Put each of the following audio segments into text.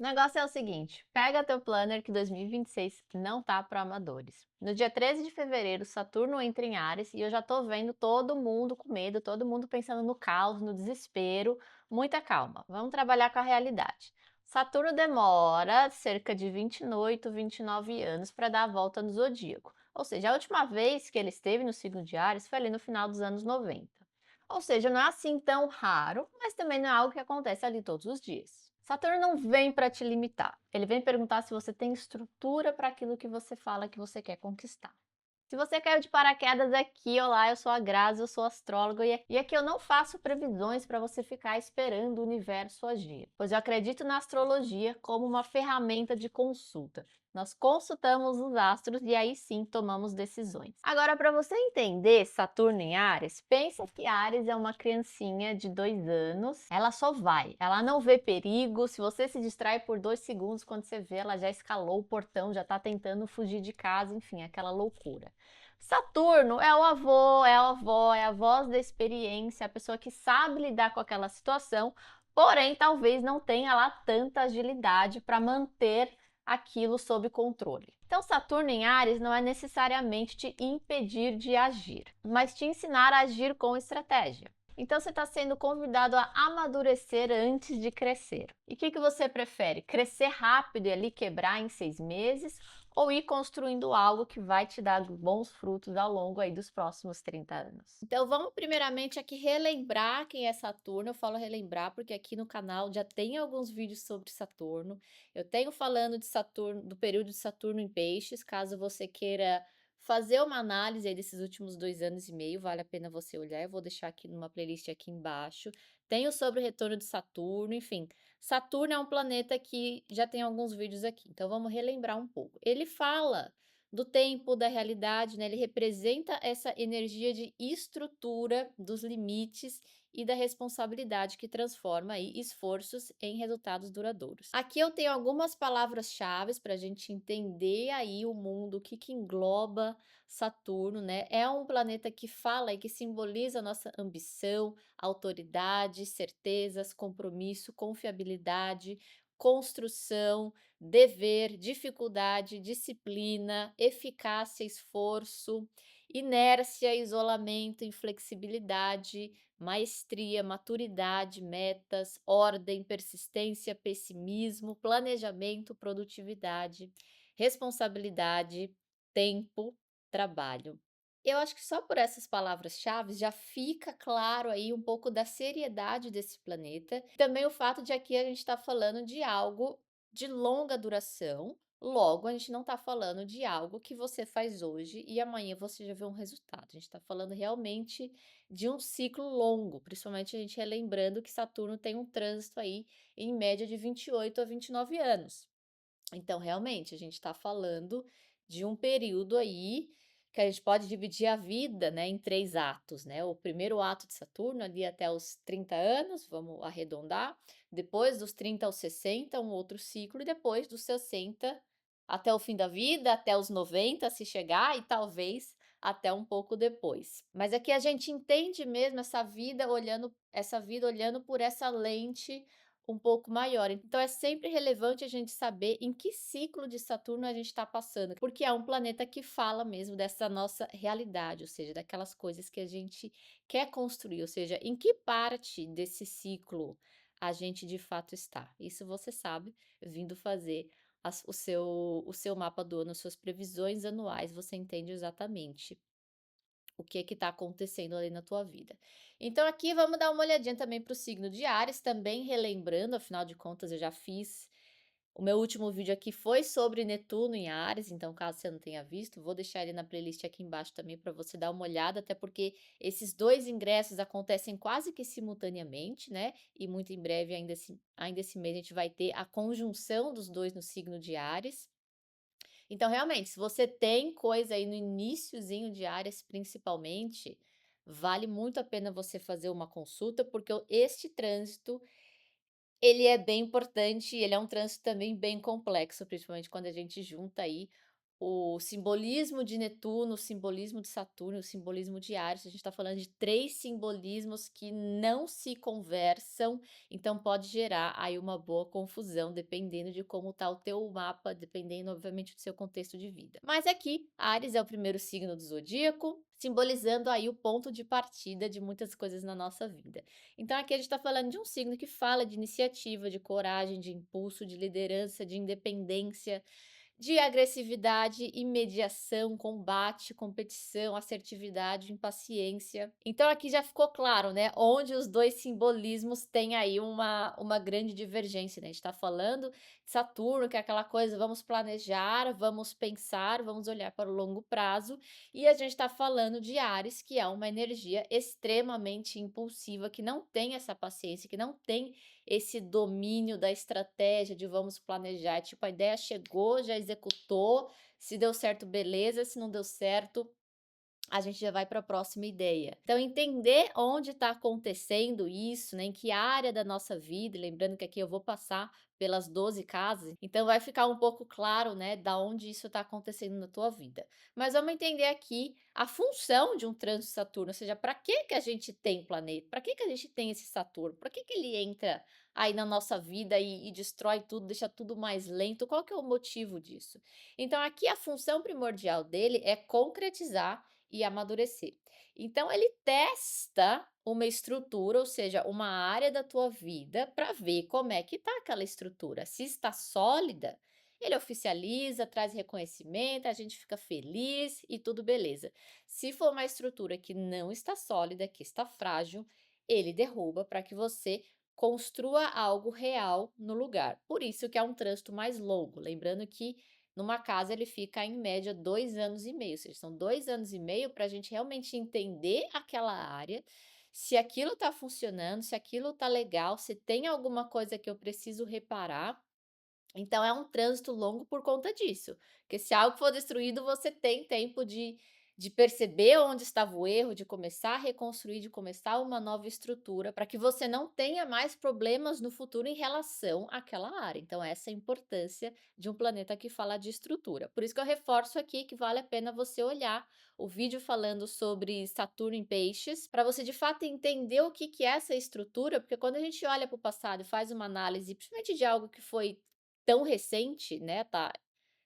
O negócio é o seguinte, pega teu planner que 2026 não tá para amadores. No dia 13 de fevereiro, Saturno entra em Áries e eu já tô vendo todo mundo com medo, todo mundo pensando no caos, no desespero. Muita calma, vamos trabalhar com a realidade. Saturno demora cerca de 28, 29 anos para dar a volta no zodíaco. Ou seja, a última vez que ele esteve no signo de Áries foi ali no final dos anos 90. Ou seja, não é assim tão raro, mas também não é algo que acontece ali todos os dias. Saturno não vem para te limitar, ele vem perguntar se você tem estrutura para aquilo que você fala que você quer conquistar. Se você caiu de paraquedas aqui, olá, eu sou a Grazi, eu sou astróloga e aqui eu não faço previsões para você ficar esperando o universo agir, pois eu acredito na astrologia como uma ferramenta de consulta. Nós consultamos os astros e aí sim tomamos decisões. Agora, para você entender Saturno em Áries, pensa que Áries é uma criancinha de 2 anos. Ela só vai, ela não vê perigo. Se você se distrai por 2 segundos, quando você vê, ela já escalou o portão, já está tentando fugir de casa, enfim, aquela loucura. Saturno é o avô, é a avó, é a voz da experiência, a pessoa que sabe lidar com aquela situação, porém talvez não tenha lá tanta agilidade para manter aquilo sob controle. Então, Saturno em Áries não é necessariamente te impedir de agir, mas te ensinar a agir com estratégia. Então, você está sendo convidado a amadurecer antes de crescer. E o que você prefere? Crescer rápido e ali quebrar em 6 meses? Ou ir construindo algo que vai te dar bons frutos ao longo aí dos próximos 30 anos. Então vamos primeiramente aqui relembrar quem é Saturno. Eu falo relembrar porque aqui no canal já tem alguns vídeos sobre Saturno. Eu tenho falando de Saturno, do período de Saturno em Peixes, caso você queira fazer uma análise aí desses últimos 2 anos e meio, vale a pena você olhar. Eu vou deixar aqui numa playlist aqui embaixo. Tenho sobre o retorno de Saturno, enfim. Saturno é um planeta que já tem alguns vídeos aqui, então vamos relembrar um pouco. Ele fala do tempo, da realidade, né? Ele representa essa energia de estrutura dos limites e da responsabilidade que transforma aí esforços em resultados duradouros. Aqui eu tenho algumas palavras-chave para a gente entender aí o mundo, o que que engloba Saturno, né? É um planeta que fala e que simboliza a nossa ambição, autoridade, certezas, compromisso, confiabilidade, construção, dever, dificuldade, disciplina, eficácia, esforço, inércia, isolamento, inflexibilidade, maestria, maturidade, metas, ordem, persistência, pessimismo, planejamento, produtividade, responsabilidade, tempo, trabalho. Eu acho que só por essas palavras-chave já fica claro aí um pouco da seriedade desse planeta. Também o fato de aqui a gente estar falando de algo de longa duração. Logo, a gente não está falando de algo que você faz hoje e amanhã você já vê um resultado. A gente está falando realmente de um ciclo longo, principalmente a gente relembrando que Saturno tem um trânsito aí em média de 28 a 29 anos. Então, realmente, a gente está falando de um período aí que a gente pode dividir a vida, né, em 3 atos, né? O primeiro ato de Saturno, ali até os 30 anos, vamos arredondar. Depois dos 30 aos 60, um outro ciclo. E depois dos 60 até o fim da vida, até os 90, se chegar, e talvez até um pouco depois. Mas aqui a gente entende mesmo essa vida olhando por essa lente um pouco maior. Então é sempre relevante a gente saber em que ciclo de Saturno a gente está passando, porque é um planeta que fala mesmo dessa nossa realidade, ou seja, daquelas coisas que a gente quer construir, ou seja, em que parte desse ciclo a gente de fato está. Isso você sabe, vindo fazer o seu mapa do ano, suas previsões anuais, você entende exatamente o que está acontecendo ali na tua vida. Então aqui vamos dar uma olhadinha também para o signo de Áries, também relembrando, afinal de contas eu já fiz o meu último vídeo aqui foi sobre Netuno em Áries, então caso você não tenha visto, vou deixar ele na playlist aqui embaixo também para você dar uma olhada, até porque esses dois ingressos acontecem quase que simultaneamente, né? E muito em breve, ainda esse mês, a gente vai ter a conjunção dos dois no signo de Áries. Então, realmente, se você tem coisa aí no iniciozinho de Áries, principalmente, vale muito a pena você fazer uma consulta, porque este trânsito, ele é bem importante e ele é um trânsito também bem complexo, principalmente quando a gente junta aí o simbolismo de Netuno, o simbolismo de Saturno, o simbolismo de Áries, a gente está falando de 3 simbolismos que não se conversam, então pode gerar aí uma boa confusão, dependendo de como está o teu mapa, dependendo obviamente do seu contexto de vida. Mas aqui, Áries é o primeiro signo do zodíaco, simbolizando aí o ponto de partida de muitas coisas na nossa vida. Então aqui a gente está falando de um signo que fala de iniciativa, de coragem, de impulso, de liderança, de independência, de agressividade e mediação, combate, competição, assertividade, impaciência. Então aqui já ficou claro, né, onde os 2 simbolismos têm aí uma grande divergência, né, a gente tá falando de Saturno, que é aquela coisa, vamos planejar, vamos pensar, vamos olhar para o longo prazo, e a gente tá falando de Áries, que é uma energia extremamente impulsiva, que não tem essa paciência, que não tem esse domínio da estratégia de vamos planejar, tipo, a ideia chegou, já executou, se deu certo, beleza, se não deu certo, a gente já vai para a próxima ideia. Então, entender onde está acontecendo isso, né, em que área da nossa vida, lembrando que aqui eu vou passar pelas 12 casas, então vai ficar um pouco claro, né, da onde isso está acontecendo na tua vida. Mas vamos entender aqui a função de um trânsito Saturno, ou seja, para que a gente tem planeta? Para que a gente tem esse Saturno? Para que ele entra aí na nossa vida e destrói tudo, deixa tudo mais lento? Qual que é o motivo disso? Então, aqui a função primordial dele é concretizar e amadurecer. Então ele testa uma estrutura, ou seja, uma área da tua vida para ver como é que tá aquela estrutura. Se está sólida, ele oficializa, traz reconhecimento, a gente fica feliz e tudo beleza. Se for uma estrutura que não está sólida, que está frágil, ele derruba para que você construa algo real no lugar. Por isso que é um trânsito mais longo. Lembrando que numa casa ele fica em média 2 anos e meio, ou seja, são 2 anos e meio para a gente realmente entender aquela área, se aquilo está funcionando, se aquilo está legal, se tem alguma coisa que eu preciso reparar. Então é um trânsito longo por conta disso, porque se algo for destruído, você tem tempo de perceber onde estava o erro, de começar a reconstruir, de começar uma nova estrutura, para que você não tenha mais problemas no futuro em relação àquela área. Então essa é a importância de um planeta que fala de estrutura. Por isso que eu reforço aqui que vale a pena você olhar o vídeo falando sobre Saturno em Peixes, para você de fato entender o que que é essa estrutura, porque quando a gente olha para o passado e faz uma análise, principalmente de algo que foi tão recente, né,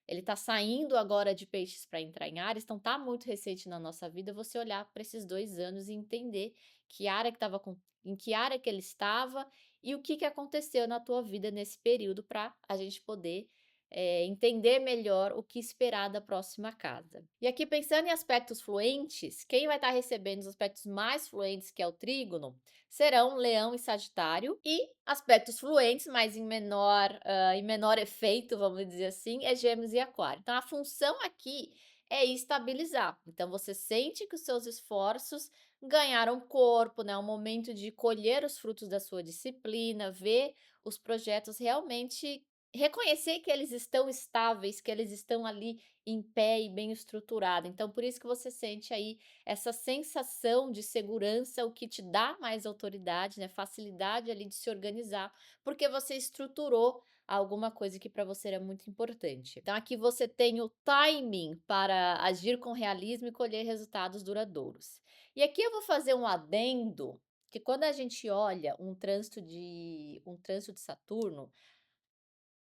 ele tá saindo agora de Peixes para entrar em Áries, então tá muito recente na nossa vida, você olhar para esses 2 anos e entender que área que estava em que área que ele estava e o que que aconteceu na tua vida nesse período para a gente poder, entender melhor o que esperar da próxima casa. E aqui pensando em aspectos fluentes, quem vai estar recebendo os aspectos mais fluentes, que é o trígono, serão Leão e Sagitário, e aspectos fluentes, mas em menor efeito, vamos dizer assim, é Gêmeos e Aquário. Então a função aqui é estabilizar. Então você sente que os seus esforços ganharam corpo, né? É um momento de colher os frutos da sua disciplina, ver os projetos realmente, reconhecer que eles estão estáveis, que eles estão ali em pé e bem estruturados. Então por isso que você sente aí essa sensação de segurança, o que te dá mais autoridade, né, facilidade ali de se organizar, porque você estruturou alguma coisa que para você era muito importante. Então aqui você tem o timing para agir com realismo e colher resultados duradouros. E aqui eu vou fazer um adendo, que quando a gente olha um trânsito de Saturno,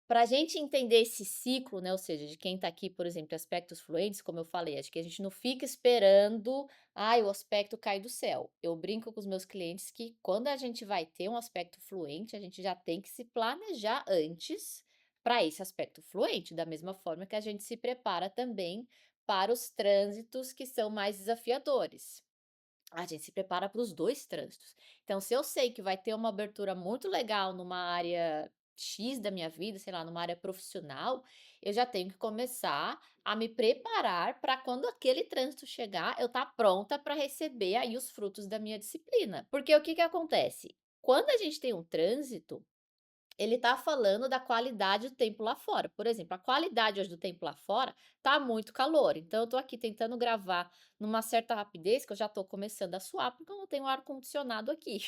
para a gente entender esse ciclo, né, ou seja, de quem está aqui, por exemplo, aspectos fluentes, como eu falei, acho que a gente não fica esperando, ai, o aspecto cai do céu. Eu brinco com os meus clientes que quando a gente vai ter um aspecto fluente, a gente já tem que se planejar antes para esse aspecto fluente, da mesma forma que a gente se prepara também para os trânsitos que são mais desafiadores. A gente se prepara para os 2 trânsitos. Então, se eu sei que vai ter uma abertura muito legal numa área X da minha vida, sei lá, numa área profissional, eu já tenho que começar a me preparar para quando aquele trânsito chegar, eu estar pronta para receber aí os frutos da minha disciplina. Porque o que que acontece? Quando a gente tem um trânsito, ele está falando da qualidade do tempo lá fora. Por exemplo, a qualidade hoje do tempo lá fora tá muito calor. Então, eu tô aqui tentando gravar numa certa rapidez, que eu já tô começando a suar, porque eu não tenho ar-condicionado aqui.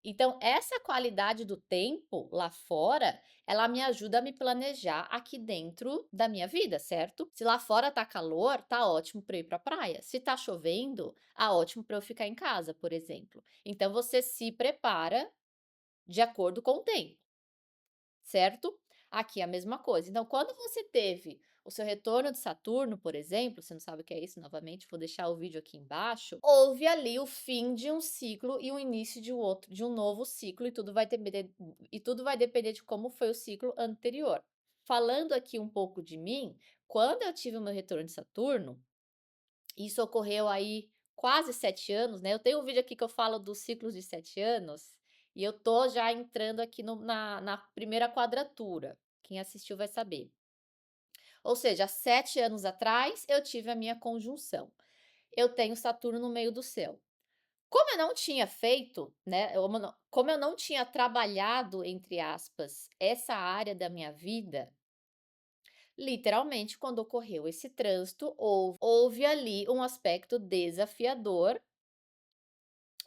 Então, essa qualidade do tempo lá fora, ela me ajuda a me planejar aqui dentro da minha vida, certo? Se lá fora tá calor, tá ótimo para eu ir para praia. Se tá chovendo, ótimo para eu ficar em casa, por exemplo. Então, você se prepara de acordo com o tempo. Certo? Aqui é a mesma coisa. Então, quando você teve o seu retorno de Saturno, por exemplo, você não sabe o que é isso, novamente, vou deixar o vídeo aqui embaixo. Houve ali o fim de um ciclo e o início de um novo ciclo, e tudo vai depender de como foi o ciclo anterior. Falando aqui um pouco de mim, quando eu tive o meu retorno de Saturno, isso ocorreu aí quase 7 anos, né, eu tenho um vídeo aqui que eu falo dos ciclos de 7 anos, e eu tô já entrando aqui no na primeira quadratura, quem assistiu vai saber. Ou seja, há 7 anos atrás eu tive a minha conjunção, eu tenho Saturno no meio do céu. Como eu não tinha feito, né, como eu não tinha trabalhado, entre aspas, essa área da minha vida, literalmente quando ocorreu esse trânsito, houve ali um aspecto desafiador.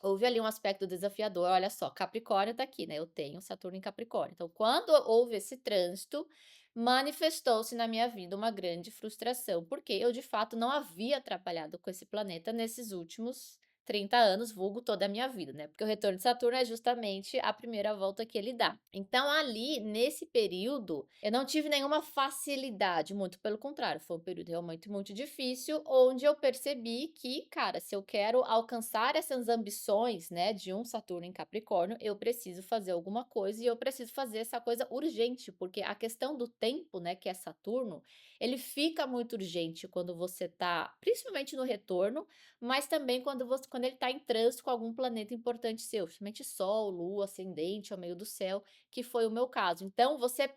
Houve ali um aspecto desafiador, olha só, Capricórnio tá aqui, né, eu tenho Saturno em Capricórnio. Então, quando houve esse trânsito, manifestou-se na minha vida uma grande frustração, porque eu de fato não havia trabalhado com esse planeta nesses últimos 30 anos, vulgo toda a minha vida, né? Porque o retorno de Saturno é justamente a primeira volta que ele dá. Então, ali, nesse período, eu não tive nenhuma facilidade, muito pelo contrário, foi um período realmente muito difícil, onde eu percebi que, cara, se eu quero alcançar essas ambições, né, de um Saturno em Capricórnio, eu preciso fazer alguma coisa e eu preciso fazer essa coisa urgente, porque a questão do tempo, né, que é Saturno, ele fica muito urgente quando você tá, principalmente no retorno, mas também quando ele tá em trânsito com algum planeta importante seu, principalmente Sol, Lua, ascendente ao meio do céu, que foi o meu caso. Então você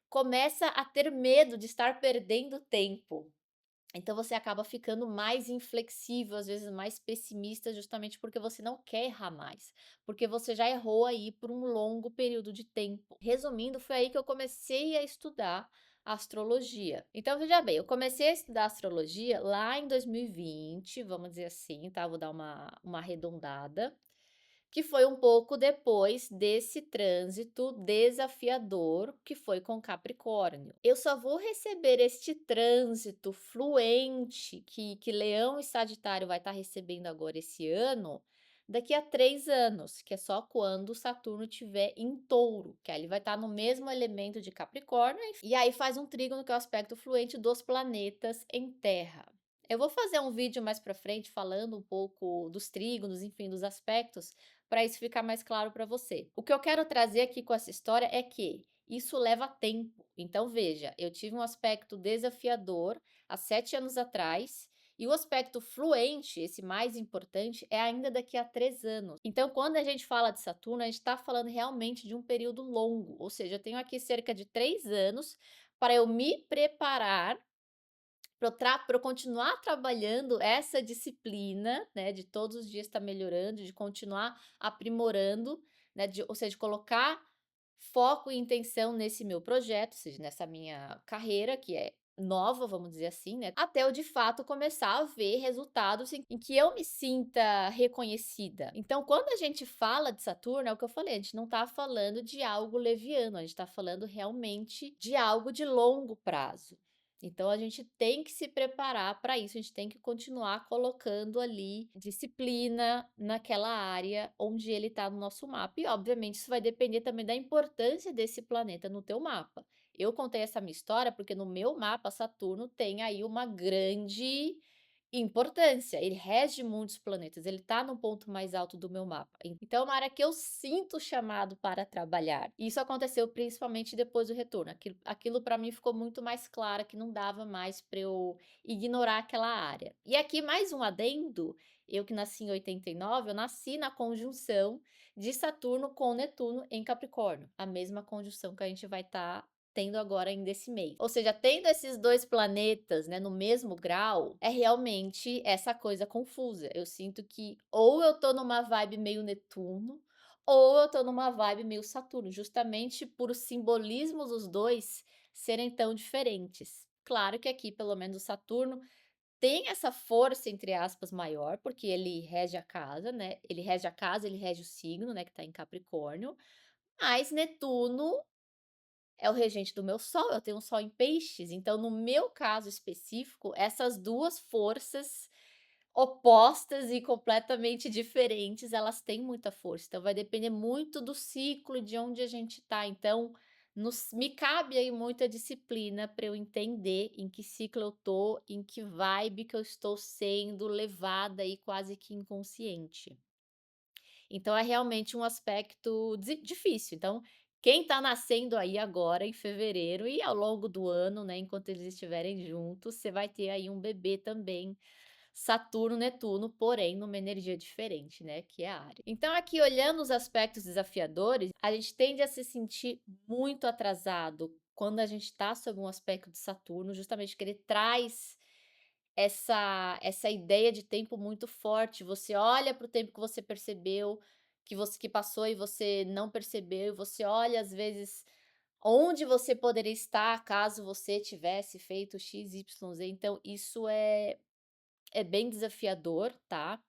começa a ter medo de estar perdendo tempo. Então você acaba ficando mais inflexível, às vezes mais pessimista, justamente porque você não quer errar mais, porque você já errou aí por um longo período de tempo. Resumindo, foi aí que eu comecei a estudar astrologia. Então veja bem, eu comecei a estudar astrologia lá em 2020, vamos dizer assim, tá? Vou dar uma arredondada. Que foi um pouco depois desse trânsito desafiador que foi com Capricórnio. Eu só vou receber este trânsito fluente que Leão e Sagitário vai estar recebendo agora esse ano, daqui a 3 anos, que é só quando Saturno estiver em Touro, que aí ele vai estar no mesmo elemento de Capricórnio, e aí faz um trígono que é o aspecto fluente dos planetas em Terra. Eu vou fazer um vídeo mais para frente falando um pouco dos trígonos, enfim, dos aspectos, para isso ficar mais claro para você. O que eu quero trazer aqui com essa história é que isso leva tempo. Então, veja, eu tive um aspecto desafiador há 7 anos atrás, e o aspecto fluente, esse mais importante, é ainda daqui a 3 anos. Então, quando a gente fala de Saturno, a gente está falando realmente de um período longo, ou seja, eu tenho aqui cerca de 3 anos para eu me preparar para eu continuar trabalhando essa disciplina, né, de todos os dias estar melhorando, de continuar aprimorando, né, ou seja, de colocar foco e intenção nesse meu projeto, ou seja, nessa minha carreira que é nova, vamos dizer assim, né, até eu de fato começar a ver resultados em que eu me sinta reconhecida. Então, quando a gente fala de Saturno, é o que eu falei, a gente não está falando de algo leviano, a gente está falando realmente de algo de longo prazo. Então a gente tem que se preparar para isso, a gente tem que continuar colocando ali disciplina naquela área onde ele está no nosso mapa. E obviamente isso vai depender também da importância desse planeta no teu mapa. Eu contei essa minha história porque no meu mapa Saturno tem aí uma grande importância, ele rege muitos planetas, ele está no ponto mais alto do meu mapa. Então é uma área que eu sinto o chamado para trabalhar. E isso aconteceu principalmente depois do retorno. Aquilo para mim ficou muito mais claro que não dava mais para eu ignorar aquela área. E aqui mais um adendo, eu que nasci em 89, eu nasci na conjunção de Saturno com Netuno em Capricórnio, a mesma conjunção que a gente vai estar tendo agora ainda esse mês. Ou seja, tendo esses 2 planetas, né, no mesmo grau, é realmente essa coisa confusa. Eu sinto que ou eu tô numa vibe meio Netuno, ou eu tô numa vibe meio Saturno, justamente por os simbolismos dos 2 serem tão diferentes. Claro que aqui, pelo menos o Saturno tem essa força, entre aspas, maior, porque ele rege a casa, né, ele rege a casa, ele rege o signo, né, que tá em Capricórnio, mas Netuno é o regente do meu sol, eu tenho um sol em peixes, então no meu caso específico, essas 2 forças opostas e completamente diferentes, elas têm muita força, então vai depender muito do ciclo, de onde a gente tá, então me cabe aí muita disciplina para eu entender em que ciclo eu tô, em que vibe que eu estou sendo levada aí quase que inconsciente. Então é realmente um aspecto difícil. Então, quem está nascendo aí agora em fevereiro e ao longo do ano, né, enquanto eles estiverem juntos, você vai ter aí um bebê também, Saturno, Netuno, porém numa energia diferente, né, que é a Áries. Então aqui olhando os aspectos desafiadores, a gente tende a se sentir muito atrasado quando a gente está sob um aspecto de Saturno, justamente que ele traz essa ideia de tempo muito forte, você olha para o tempo que você percebeu, que passou e você não percebeu, e você olha às vezes onde você poderia estar caso você tivesse feito X, Y, Z, então isso é bem desafiador, tá.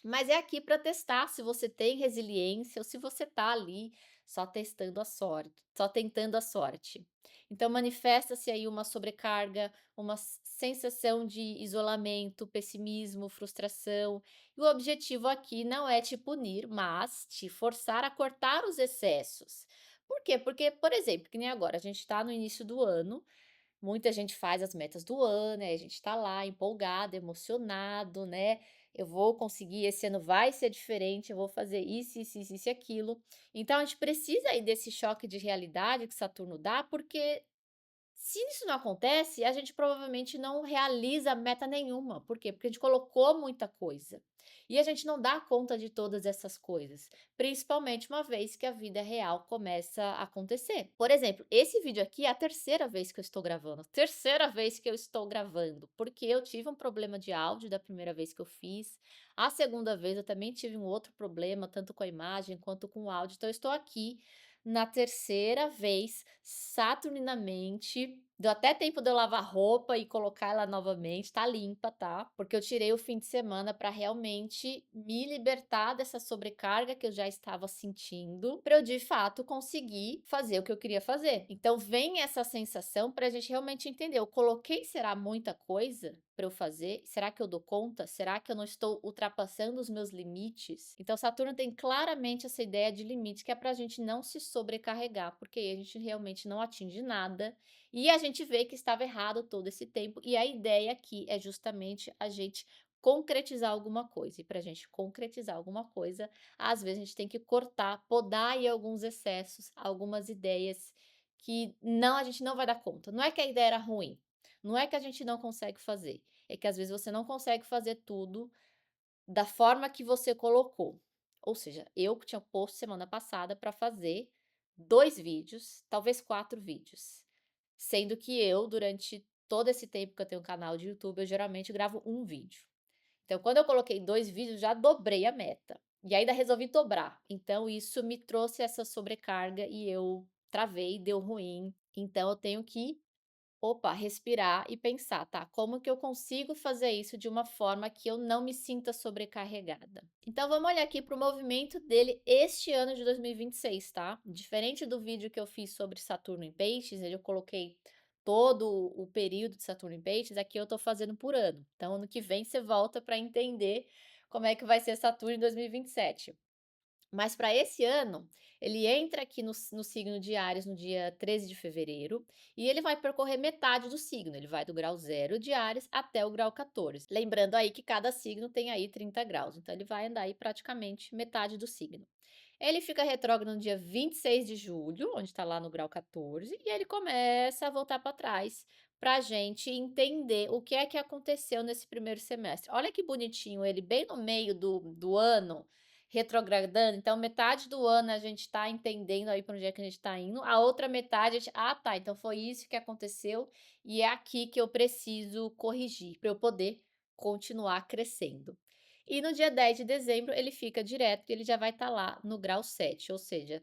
Mas é aqui para testar se você tem resiliência ou se você tá ali só testando a sorte, só tentando a sorte. Então manifesta-se aí uma sobrecarga, uma sensação de isolamento, pessimismo, frustração. E o objetivo aqui não é te punir, mas te forçar a cortar os excessos. Por quê? Porque, por exemplo, que nem agora, a gente está no início do ano, muita gente faz as metas do ano, aí a gente tá lá empolgado, emocionado, né? Eu vou conseguir, esse ano vai ser diferente, eu vou fazer isso, isso, isso e aquilo. Então a gente precisa aí desse choque de realidade que Saturno dá, porque se isso não acontece, a gente provavelmente não realiza meta nenhuma. Por quê? Porque a gente colocou muita coisa. E a gente não dá conta de todas essas coisas, principalmente uma vez que a vida real começa a acontecer. Por exemplo, esse vídeo aqui é a terceira vez que eu estou gravando, terceira vez que eu estou gravando, porque eu tive um problema de áudio da primeira vez que eu fiz, a segunda vez eu também tive um outro problema, tanto com a imagem quanto com o áudio, então eu estou aqui na terceira vez, saturninamente, deu até tempo de eu lavar roupa e colocar ela novamente, tá limpa, tá, porque eu tirei o fim de semana para realmente me libertar dessa sobrecarga que eu já estava sentindo, para eu de fato conseguir fazer o que eu queria fazer. Então vem essa sensação para a gente realmente entender, eu coloquei será muita coisa para eu fazer? Será que eu dou conta? Será que eu não estou ultrapassando os meus limites? Então Saturno tem claramente essa ideia de limite que é para a gente não se sobrecarregar, porque aí a gente realmente não atinge nada e a gente vê que estava errado todo esse tempo. E a ideia aqui é justamente a gente concretizar alguma coisa. E para a gente concretizar alguma coisa, às vezes a gente tem que cortar, podar aí alguns excessos, algumas ideias que não a gente não vai dar conta. Não é que a ideia era ruim, não é que a gente não consegue fazer, é que às vezes você não consegue fazer tudo da forma que você colocou. Ou seja, eu que tinha posto semana passada para fazer 2 vídeos, talvez 4 vídeos, sendo que eu, durante todo esse tempo que eu tenho um canal de YouTube, eu geralmente gravo um vídeo. Então, quando eu coloquei 2 vídeos, já dobrei a meta. E ainda resolvi dobrar. Então, isso me trouxe essa sobrecarga e eu travei, deu ruim. Então, eu tenho que opa, respirar e pensar, tá? Como que eu consigo fazer isso de uma forma que eu não me sinta sobrecarregada? Então vamos olhar aqui para o movimento dele este ano de 2026, tá? Diferente do vídeo que eu fiz sobre Saturno em Peixes, eu coloquei todo o período de Saturno em Peixes, aqui eu tô fazendo por ano. Então ano que vem você volta para entender como é que vai ser Saturno em 2027. Mas para esse ano, ele entra aqui no signo de Áries no dia 13 de fevereiro e ele vai percorrer metade do signo. Ele vai do grau 0 de Áries até o grau 14. Lembrando aí que cada signo tem aí 30 graus, então ele vai andar aí praticamente metade do signo. Ele fica retrógrado no dia 26 de julho, onde está lá no grau 14, e ele começa a voltar para trás para a gente entender o que é que aconteceu nesse primeiro semestre. Olha que bonitinho ele, bem no meio do ano, retrogradando. Então, metade do ano a gente está entendendo aí para onde é que a gente está indo, a outra metade a gente, ah, tá, então foi isso que aconteceu e é aqui que eu preciso corrigir para eu poder continuar crescendo. E no dia 10 de dezembro ele fica direto, e ele já vai estar lá no grau 7, ou seja,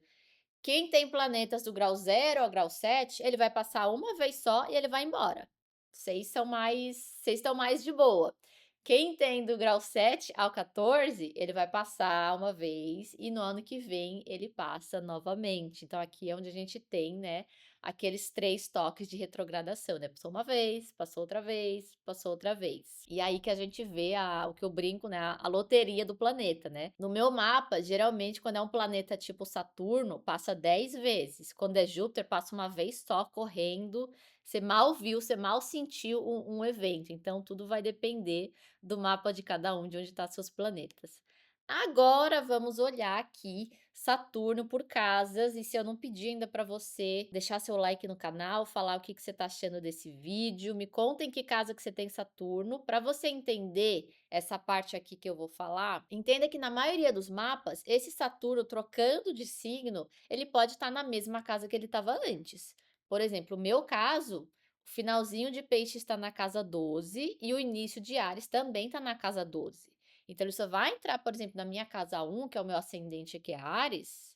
quem tem planetas do grau 0 ao grau 7, ele vai passar uma vez só e ele vai embora. Vocês estão mais de boa. Quem tem do grau 7 ao 14, ele vai passar uma vez e no ano que vem ele passa novamente. Então aqui é onde a gente tem, né, aqueles 3 toques de retrogradação, né, passou uma vez, passou outra vez, passou outra vez. E aí que a gente vê o que eu brinco, né, a loteria do planeta, né. No meu mapa, geralmente quando é um planeta tipo Saturno, passa 10 vezes, quando é Júpiter passa uma vez só correndo, você mal viu, você mal sentiu um evento, então tudo vai depender do mapa de cada um, de onde estão seus planetas. Agora vamos olhar aqui Saturno por casas, e se eu não pedir ainda para você deixar seu like no canal, falar o que você está achando desse vídeo, me conta em que casa que você tem Saturno, para você entender essa parte aqui que eu vou falar, entenda que na maioria dos mapas, esse Saturno trocando de signo, ele pode estar na mesma casa que ele estava antes. Por exemplo, o meu caso, o finalzinho de Peixes está na casa 12 e o início de Áries também está na casa 12. Então ele só vai entrar, por exemplo, na minha casa 1, que é o meu ascendente, que é Áries,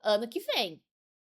ano que vem.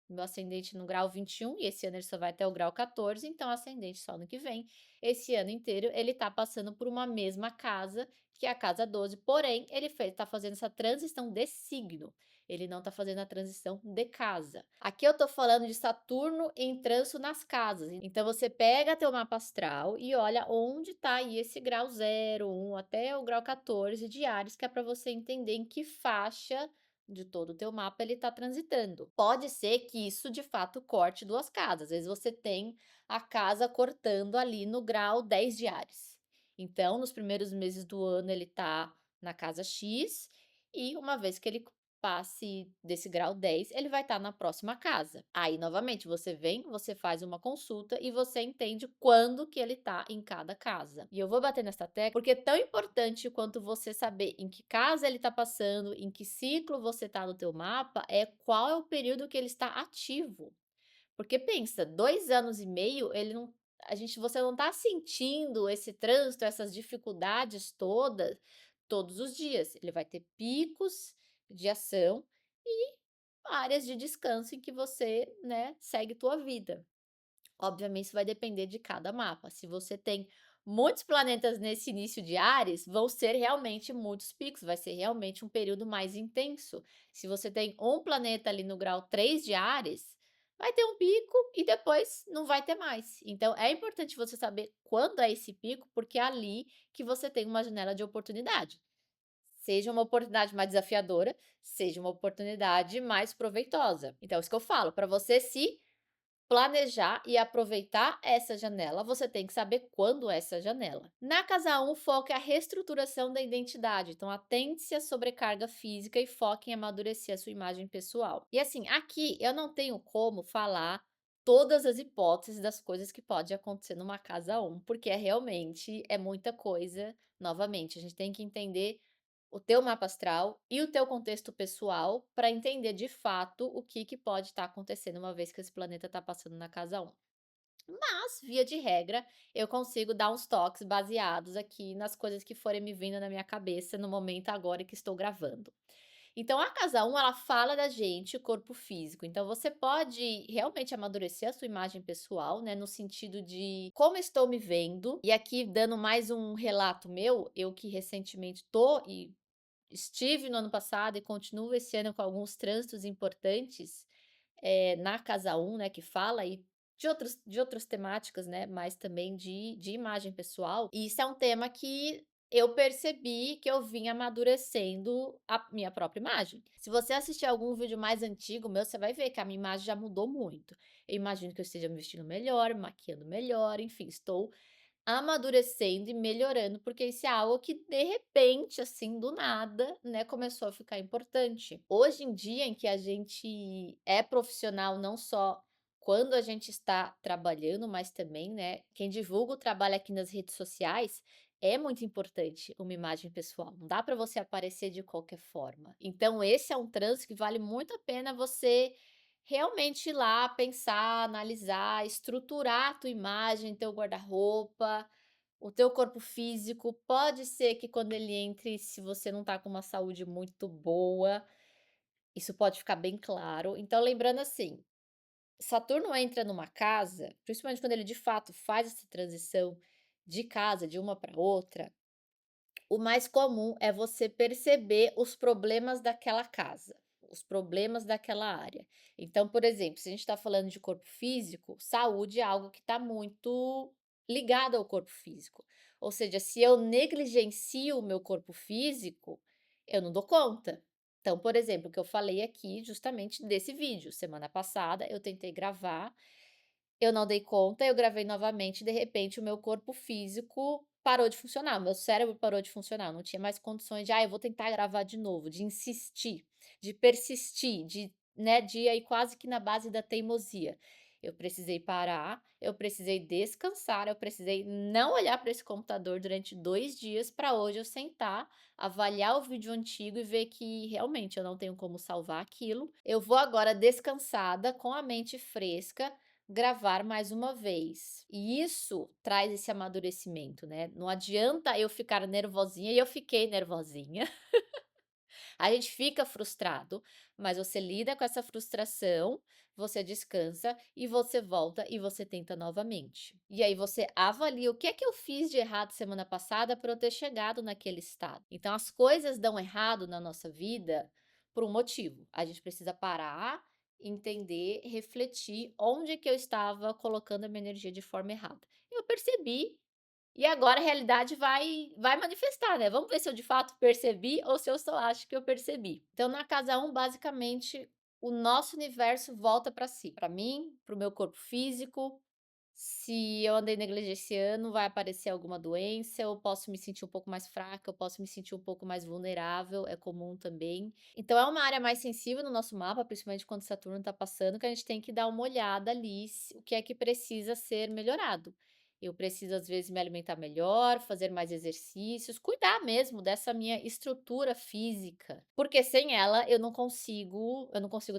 Meu ascendente no grau 21 e esse ano ele só vai até o grau 14, então ascendente só ano que vem. Esse ano inteiro ele tá passando por uma mesma casa, que é a casa 12, porém ele tá fazendo essa transição de signo. Ele não tá fazendo a transição de casa. Aqui eu tô falando de Saturno em trânsito nas casas. Então você pega teu mapa astral e olha onde tá aí esse grau 0, 1 até o grau 14 de Áries, que é para você entender em que faixa de todo o teu mapa ele está transitando. Pode ser que isso de fato corte 2 casas, às vezes você tem a casa cortando ali no grau 10 de Áries. Então, nos primeiros meses do ano ele está na casa X, e uma vez que ele passe desse grau 10, ele vai estar na próxima casa. Aí, novamente, você vem, você faz uma consulta e você entende quando que ele está em cada casa. E eu vou bater nessa tecla porque é tão importante quanto você saber em que casa ele está passando, em que ciclo você está no teu mapa, é qual é o período que ele está ativo. Porque pensa, 2 anos e meio, ele não você não está sentindo esse trânsito, essas dificuldades todas, todos os dias. Ele vai ter picos de ação e áreas de descanso em que você, né, segue tua vida. Obviamente isso vai depender de cada mapa. Se você tem muitos planetas nesse início de Áries, vão ser realmente muitos picos, vai ser realmente um período mais intenso. Se você tem um planeta ali no grau 3 de Áries, vai ter um pico e depois não vai ter mais. Então é importante você saber quando é esse pico, porque é ali que você tem uma janela de oportunidade. Seja uma oportunidade mais desafiadora, seja uma oportunidade mais proveitosa. Então, é isso que eu falo, para você se planejar e aproveitar essa janela, você tem que saber quando é essa janela. Na casa 1, o foco é a reestruturação da identidade, então atente-se à sobrecarga física e foque em amadurecer a sua imagem pessoal. E assim, aqui eu não tenho como falar todas as hipóteses das coisas que pode acontecer numa casa 1, porque realmente é muita coisa. Novamente, a gente tem que entender o teu mapa astral e o teu contexto pessoal para entender de fato o que que pode estar acontecendo uma vez que esse planeta está passando na casa 1. Mas, via de regra, eu consigo dar uns toques baseados aqui nas coisas que forem me vindo na minha cabeça no momento agora que estou gravando. Então, a casa 1, ela fala da gente, corpo físico. Então, você pode realmente amadurecer a sua imagem pessoal, né? No sentido de como estou me vendo. E aqui, dando mais um relato meu, eu que recentemente tô e estive no ano passado e continuo esse ano com alguns trânsitos importantes, na casa 1, né, que fala aí de outras temáticas, né, mas também de imagem pessoal, e isso é um tema que eu percebi que eu vim amadurecendo a minha própria imagem. Se você assistir algum vídeo mais antigo meu, você vai ver que a minha imagem já mudou muito. Eu imagino que eu esteja me vestindo melhor, me maquiando melhor, enfim, estou amadurecendo e melhorando, porque isso é algo que de repente, assim, do nada, né, começou a ficar importante. Hoje em dia, em que a gente é profissional não só quando a gente está trabalhando, mas também, né, quem divulga o trabalho aqui nas redes sociais, é muito importante uma imagem pessoal. Não dá para você aparecer de qualquer forma. Então, esse é um trânsito que vale muito a pena você realmente ir lá, pensar, analisar, estruturar a tua imagem, teu guarda-roupa, o teu corpo físico. Pode ser que quando ele entre, se você não tá com uma saúde muito boa, isso pode ficar bem claro. Então lembrando assim, Saturno entra numa casa, principalmente quando ele de fato faz essa transição de casa de uma para outra, o mais comum é você perceber os problemas daquela casa, os problemas daquela área. Então, por exemplo, se a gente está falando de corpo físico, saúde é algo que está muito ligado ao corpo físico. Ou seja, se eu negligencio o meu corpo físico, eu não dou conta. Então, por exemplo, o que eu falei aqui justamente desse vídeo, semana passada eu tentei gravar, eu não dei conta, eu gravei novamente, de repente o meu corpo físico parou de funcionar, o meu cérebro parou de funcionar, eu não tinha mais condições de: "Ah, eu vou tentar gravar de novo", de insistir, de persistir, de ir aí quase que na base da teimosia. Eu precisei parar, eu precisei descansar, eu precisei não olhar para esse computador durante 2 dias para hoje eu sentar, avaliar o vídeo antigo e ver que realmente eu não tenho como salvar aquilo. Eu vou agora descansada, com a mente fresca, gravar mais uma vez. E isso traz esse amadurecimento, né. Não adianta eu ficar nervosinha, e eu fiquei nervosinha. A gente fica frustrado, mas você lida com essa frustração, você descansa e você volta e você tenta novamente. E aí você avalia o que é que eu fiz de errado semana passada para eu ter chegado naquele estado. Então as coisas dão errado na nossa vida por um motivo. A gente precisa parar, entender, refletir onde que eu estava colocando a minha energia de forma errada. Eu percebi e agora a realidade vai manifestar, né, vamos ver se eu de fato percebi ou se eu só acho que eu percebi. Então na casa um basicamente, o nosso universo volta para si, para mim, para o meu corpo físico. Se eu andei negligenciando, vai aparecer alguma doença, eu posso me sentir um pouco mais fraca, eu posso me sentir um pouco mais vulnerável, é comum também. Então é uma área mais sensível no nosso mapa, principalmente quando Saturno está passando, que a gente tem que dar uma olhada ali, o que é que precisa ser melhorado. Eu preciso, às vezes, me alimentar melhor, fazer mais exercícios, cuidar mesmo dessa minha estrutura física, porque sem ela eu não consigo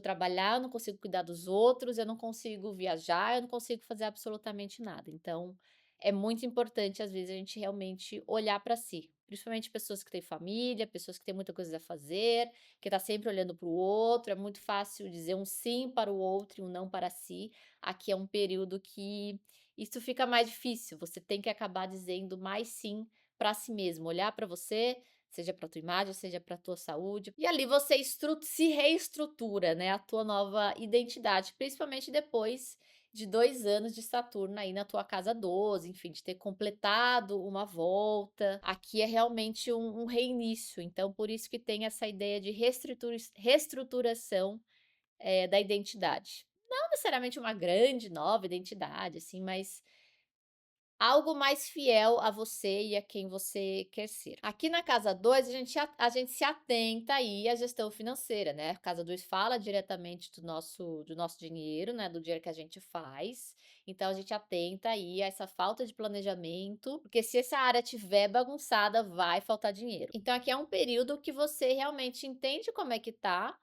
trabalhar, eu não consigo cuidar dos outros, eu não consigo viajar, eu não consigo fazer absolutamente nada. Então, é muito importante, às vezes, a gente realmente olhar para si, principalmente pessoas que têm família, pessoas que têm muita coisa a fazer, que tá sempre olhando para o outro, é muito fácil dizer um sim para o outro e um não para si. Aqui é um período que isso fica mais difícil, você tem que acabar dizendo mais sim para si mesmo, olhar para você, seja para tua imagem, seja para tua saúde, e ali você se reestrutura, né, a tua nova identidade, principalmente depois de 2 anos de Saturno aí na tua casa 12, enfim, de ter completado uma volta. Aqui é realmente um reinício, então por isso que tem essa ideia de reestruturação, da identidade. Não necessariamente uma grande nova identidade, assim, mas algo mais fiel a você e a quem você quer ser. Aqui na casa 2 a gente se atenta aí à gestão financeira, né, a casa 2 fala diretamente do nosso dinheiro, né, do dinheiro que a gente faz, então a gente atenta aí a essa falta de planejamento, porque se essa área tiver bagunçada, vai faltar dinheiro. Então aqui é um período que você realmente entende como é que tá,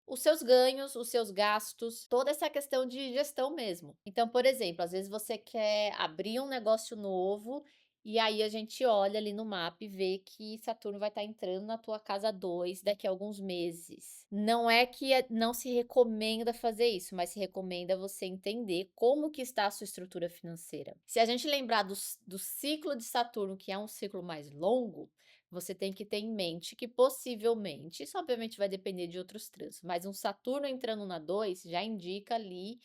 os seus ganhos, os seus gastos, toda essa questão de gestão mesmo. Então, por exemplo, às vezes você quer abrir um negócio novo e aí a gente olha ali no mapa e vê que Saturno vai estar entrando na tua casa 2 daqui a alguns meses. Não é que não se recomenda fazer isso, mas se recomenda você entender como que está a sua estrutura financeira. Se a gente lembrar do ciclo de Saturno, que é um ciclo mais longo, você tem que ter em mente que possivelmente, isso obviamente vai depender de outros trânsitos, mas um Saturno entrando na 2 já indica ali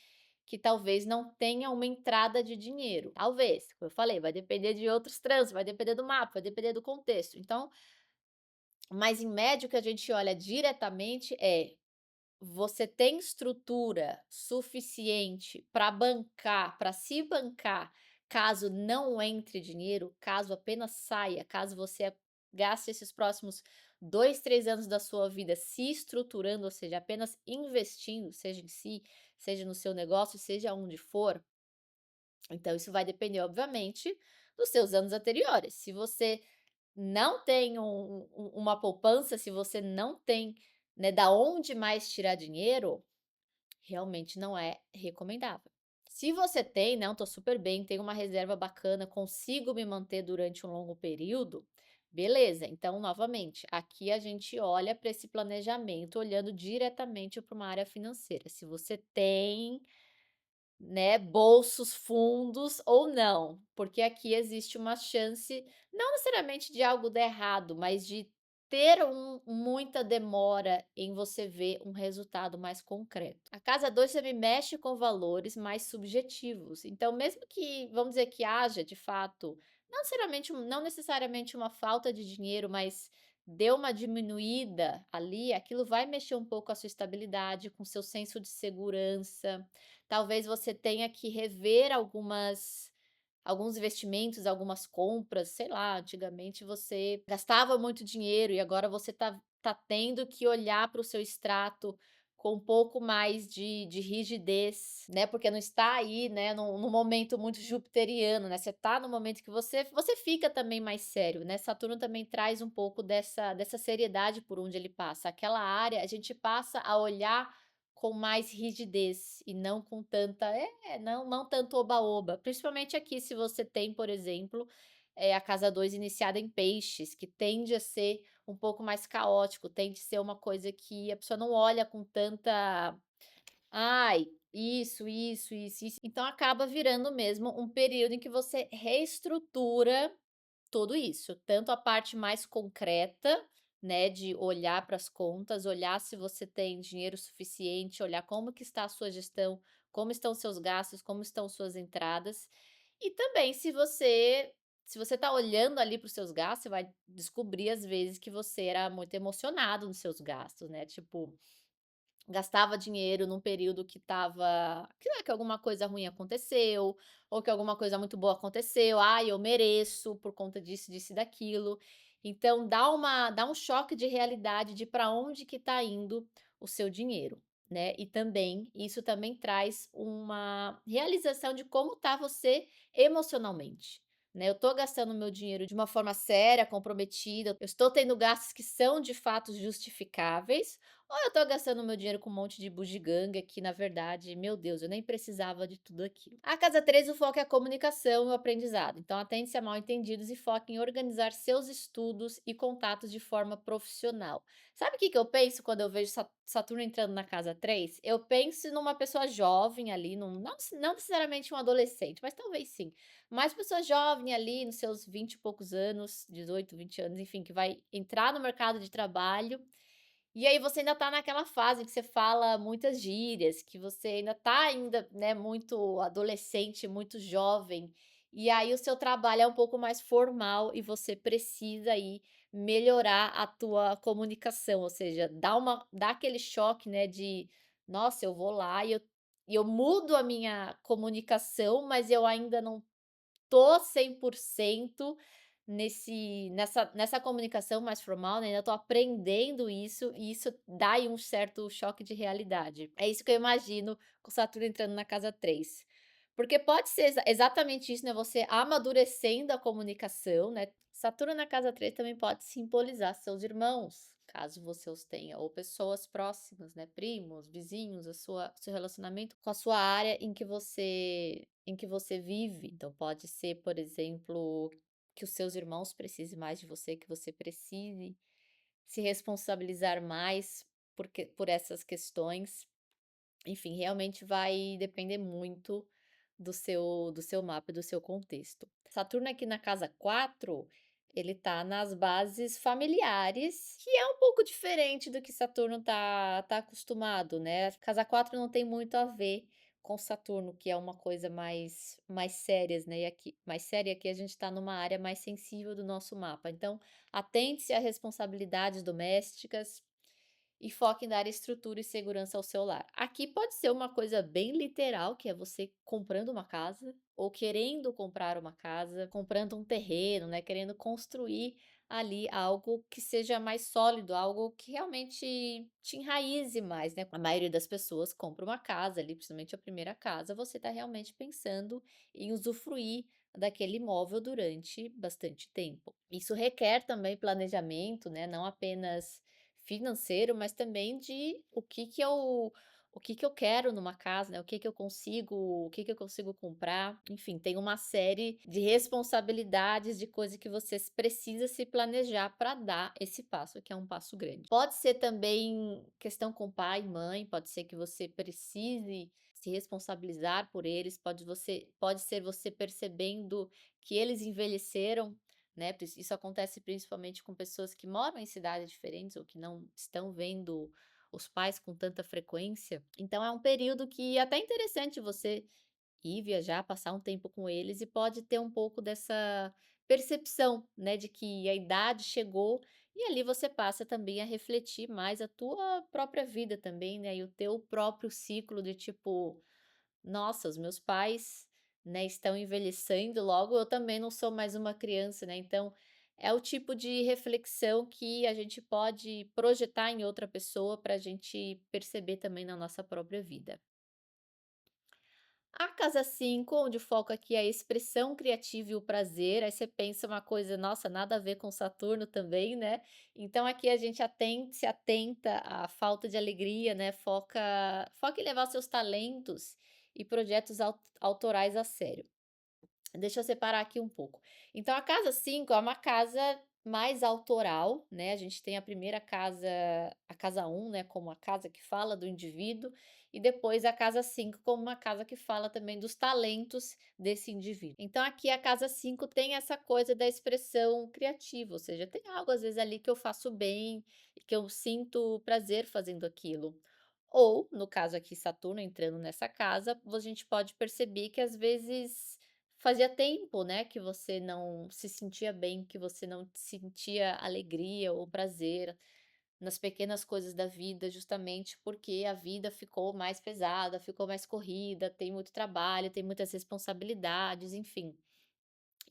que talvez não tenha uma entrada de dinheiro. Talvez, como eu falei, vai depender de outros trânsitos, vai depender do mapa, vai depender do contexto. Então, mas em médio o que a gente olha diretamente é: você tem estrutura suficiente para bancar, para se bancar, caso não entre dinheiro, caso apenas saia, caso você gaste esses próximos 2, 3 anos da sua vida se estruturando, ou seja, apenas investindo, seja em si, seja no seu negócio, seja onde for. Então isso vai depender, obviamente, dos seus anos anteriores. Se você não tem uma poupança, se você não tem, né, da onde mais tirar dinheiro, realmente não é recomendável. Se você tem, não, tô super bem, tenho uma reserva bacana, consigo me manter durante um longo período, beleza. Então, novamente, aqui a gente olha para esse planejamento olhando diretamente para uma área financeira. Se você tem, né, bolsos fundos ou não, porque aqui existe uma chance, não necessariamente de algo dar errado, mas de ter muita demora em você ver um resultado mais concreto. A casa 2 também mexe com valores mais subjetivos, então mesmo que, vamos dizer que haja de fato, não necessariamente uma falta de dinheiro, mas deu uma diminuída ali, aquilo vai mexer um pouco com a sua estabilidade, com o seu senso de segurança. Talvez você tenha que rever alguns investimentos, algumas compras, sei lá, antigamente você gastava muito dinheiro e agora você tá tendo que olhar para o seu extrato com um pouco mais de rigidez, né, porque não está aí, né, num momento muito jupiteriano, né, você tá no momento que você fica também mais sério, né, Saturno também traz um pouco dessa seriedade por onde ele passa. Aquela área, a gente passa a olhar com mais rigidez e não com tanta não tanto oba-oba, principalmente aqui se você tem, por exemplo, a casa 2 iniciada em peixes, que tende a ser um pouco mais caótico, tende a ser uma coisa que a pessoa não olha com tanta: "Ai, isso", então acaba virando mesmo um período em que você reestrutura tudo isso, tanto a parte mais concreta, né, de olhar para as contas, olhar se você tem dinheiro suficiente, olhar como que está a sua gestão, como estão seus gastos, como estão suas entradas. E também se você está olhando ali para os seus gastos, você vai descobrir às vezes que você era muito emocionado nos seus gastos, né, tipo, gastava dinheiro num período que alguma coisa ruim aconteceu, ou que alguma coisa muito boa aconteceu, "Ai, eu mereço por conta disso, disso e daquilo". Então dá um choque de realidade de para onde que está indo o seu dinheiro, né. E também isso também traz uma realização de como está você emocionalmente, né. Eu estou gastando meu dinheiro de uma forma séria, comprometida, eu estou tendo gastos que são de fato justificáveis, ou eu tô gastando meu dinheiro com um monte de bugiganga que, na verdade, meu Deus, eu nem precisava de tudo aquilo. A casa 3, o foco é a comunicação e o aprendizado. Então, atente-se a mal-entendidos e foque em organizar seus estudos e contatos de forma profissional. Sabe o que que eu penso quando eu vejo Saturno entrando na casa 3? Eu penso numa pessoa jovem ali, não necessariamente um adolescente, mas talvez sim. Mas pessoa jovem ali, nos seus 20 e poucos anos, 18, 20 anos, enfim, que vai entrar no mercado de trabalho e aí você ainda tá naquela fase que você fala muitas gírias, que você ainda, né, muito adolescente, muito jovem, e aí o seu trabalho é um pouco mais formal e você precisa aí melhorar a tua comunicação, ou seja, dá aquele choque, né, de: "Nossa, eu vou lá e eu mudo a minha comunicação, mas eu ainda não tô 100% nessa comunicação mais formal, né, ainda tô aprendendo isso, e isso dá aí um certo choque de realidade. É isso que eu imagino com Saturno entrando na casa 3. Porque pode ser exatamente isso, né, você amadurecendo a comunicação, né. Saturno na casa 3 também pode simbolizar seus irmãos, caso você os tenha, ou pessoas próximas, né, primos, vizinhos, a sua seu relacionamento com a sua área em que você vive. Então pode ser, por exemplo, que os seus irmãos precisem mais de você, que você precise se responsabilizar mais por essas questões. Enfim, realmente vai depender muito do seu mapa e do seu contexto. Saturno aqui na casa 4, ele tá nas bases familiares, que é um pouco diferente do que Saturno tá acostumado, né. Casa 4 não tem muito a ver com Saturno, que é uma coisa mais sérias, né, e aqui mais séria, aqui a gente tá numa área mais sensível do nosso mapa. Então, atente-se a responsabilidades domésticas, e foca em dar estrutura e segurança ao seu lar. Aqui pode ser uma coisa bem literal, que é você comprando uma casa, ou querendo comprar uma casa, comprando um terreno, né, querendo construir ali algo que seja mais sólido, algo que realmente te enraize mais, né. A maioria das pessoas compra uma casa ali, principalmente a primeira casa, você está realmente pensando em usufruir daquele imóvel durante bastante tempo. Isso requer também planejamento, né, não apenas financeiro, mas também de o que que eu quero numa casa, né, o que que eu consigo comprar, enfim, tem uma série de responsabilidades, de coisas que você precisa se planejar para dar esse passo, que é um passo grande. Pode ser também questão com pai e mãe, pode ser que você precise se responsabilizar por eles, pode ser você percebendo que eles envelheceram, né, isso acontece principalmente com pessoas que moram em cidades diferentes ou que não estão vendo os pais com tanta frequência. Então é um período que é até interessante você ir viajar, passar um tempo com eles e pode ter um pouco dessa percepção, né, de que a idade chegou e ali você passa também a refletir mais a tua própria vida também, né, e o teu próprio ciclo de tipo, nossa, os meus pais, né, estão envelhecendo, logo eu também não sou mais uma criança, né? Então, é o tipo de reflexão que a gente pode projetar em outra pessoa para a gente perceber também na nossa própria vida. A casa 5, onde o foco aqui é a expressão criativa e o prazer, aí você pensa uma coisa, nossa, nada a ver com Saturno também, né? Então aqui a gente se atenta à falta de alegria, né? Foca em levar seus talentos e projetos autorais a sério. Deixa eu separar aqui um pouco. Então a casa 5 é uma casa mais autoral, né, a gente tem a primeira casa, a casa um, né, como a casa que fala do indivíduo, e depois a casa 5 como uma casa que fala também dos talentos desse indivíduo. Então aqui a casa 5 tem essa coisa da expressão criativa, ou seja, tem algo às vezes ali que eu faço bem, e que eu sinto prazer fazendo aquilo. Ou, no caso aqui Saturno entrando nessa casa, a gente pode perceber que às vezes fazia tempo, né, que você não se sentia bem, que você não sentia alegria ou prazer nas pequenas coisas da vida, justamente porque a vida ficou mais pesada, ficou mais corrida, tem muito trabalho, tem muitas responsabilidades, enfim.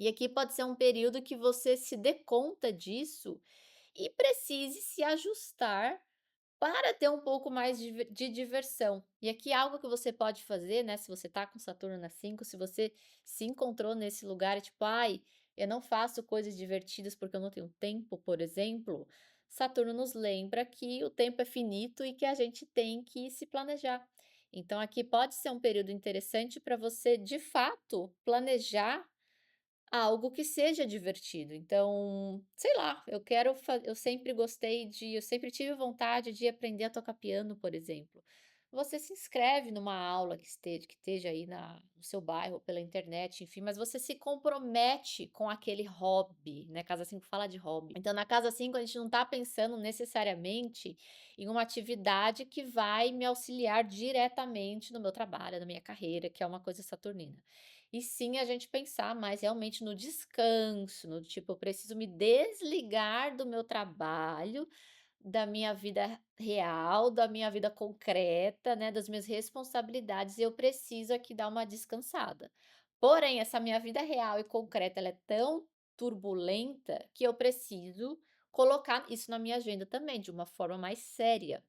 E aqui pode ser um período que você se dê conta disso e precise se ajustar para ter um pouco mais de diversão. E aqui algo que você pode fazer, né, se você tá com Saturno na 5, se você se encontrou nesse lugar e tipo: "Ai, eu não faço coisas divertidas porque eu não tenho tempo", por exemplo, Saturno nos lembra que o tempo é finito e que a gente tem que se planejar. Então aqui pode ser um período interessante para você, de fato, planejar algo que seja divertido. Então, sei lá, eu sempre gostei eu sempre tive vontade de aprender a tocar piano, por exemplo. Você se inscreve numa aula que esteja aí no seu bairro, pela internet, enfim, mas você se compromete com aquele hobby, né? Casa 5 fala de hobby. Então, na casa 5 a gente não está pensando necessariamente em uma atividade que vai me auxiliar diretamente no meu trabalho, na minha carreira, que é uma coisa saturnina. E sim a gente pensar mais realmente no descanso, no tipo, eu preciso me desligar do meu trabalho, da minha vida real, da minha vida concreta, né, das minhas responsabilidades, e eu preciso aqui dar uma descansada. Porém, essa minha vida real e concreta, ela é tão turbulenta que eu preciso colocar isso na minha agenda também, de uma forma mais séria.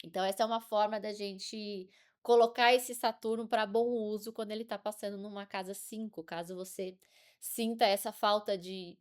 Então essa é uma forma da gente colocar esse Saturno para bom uso quando ele está passando numa casa 5, caso você sinta essa falta de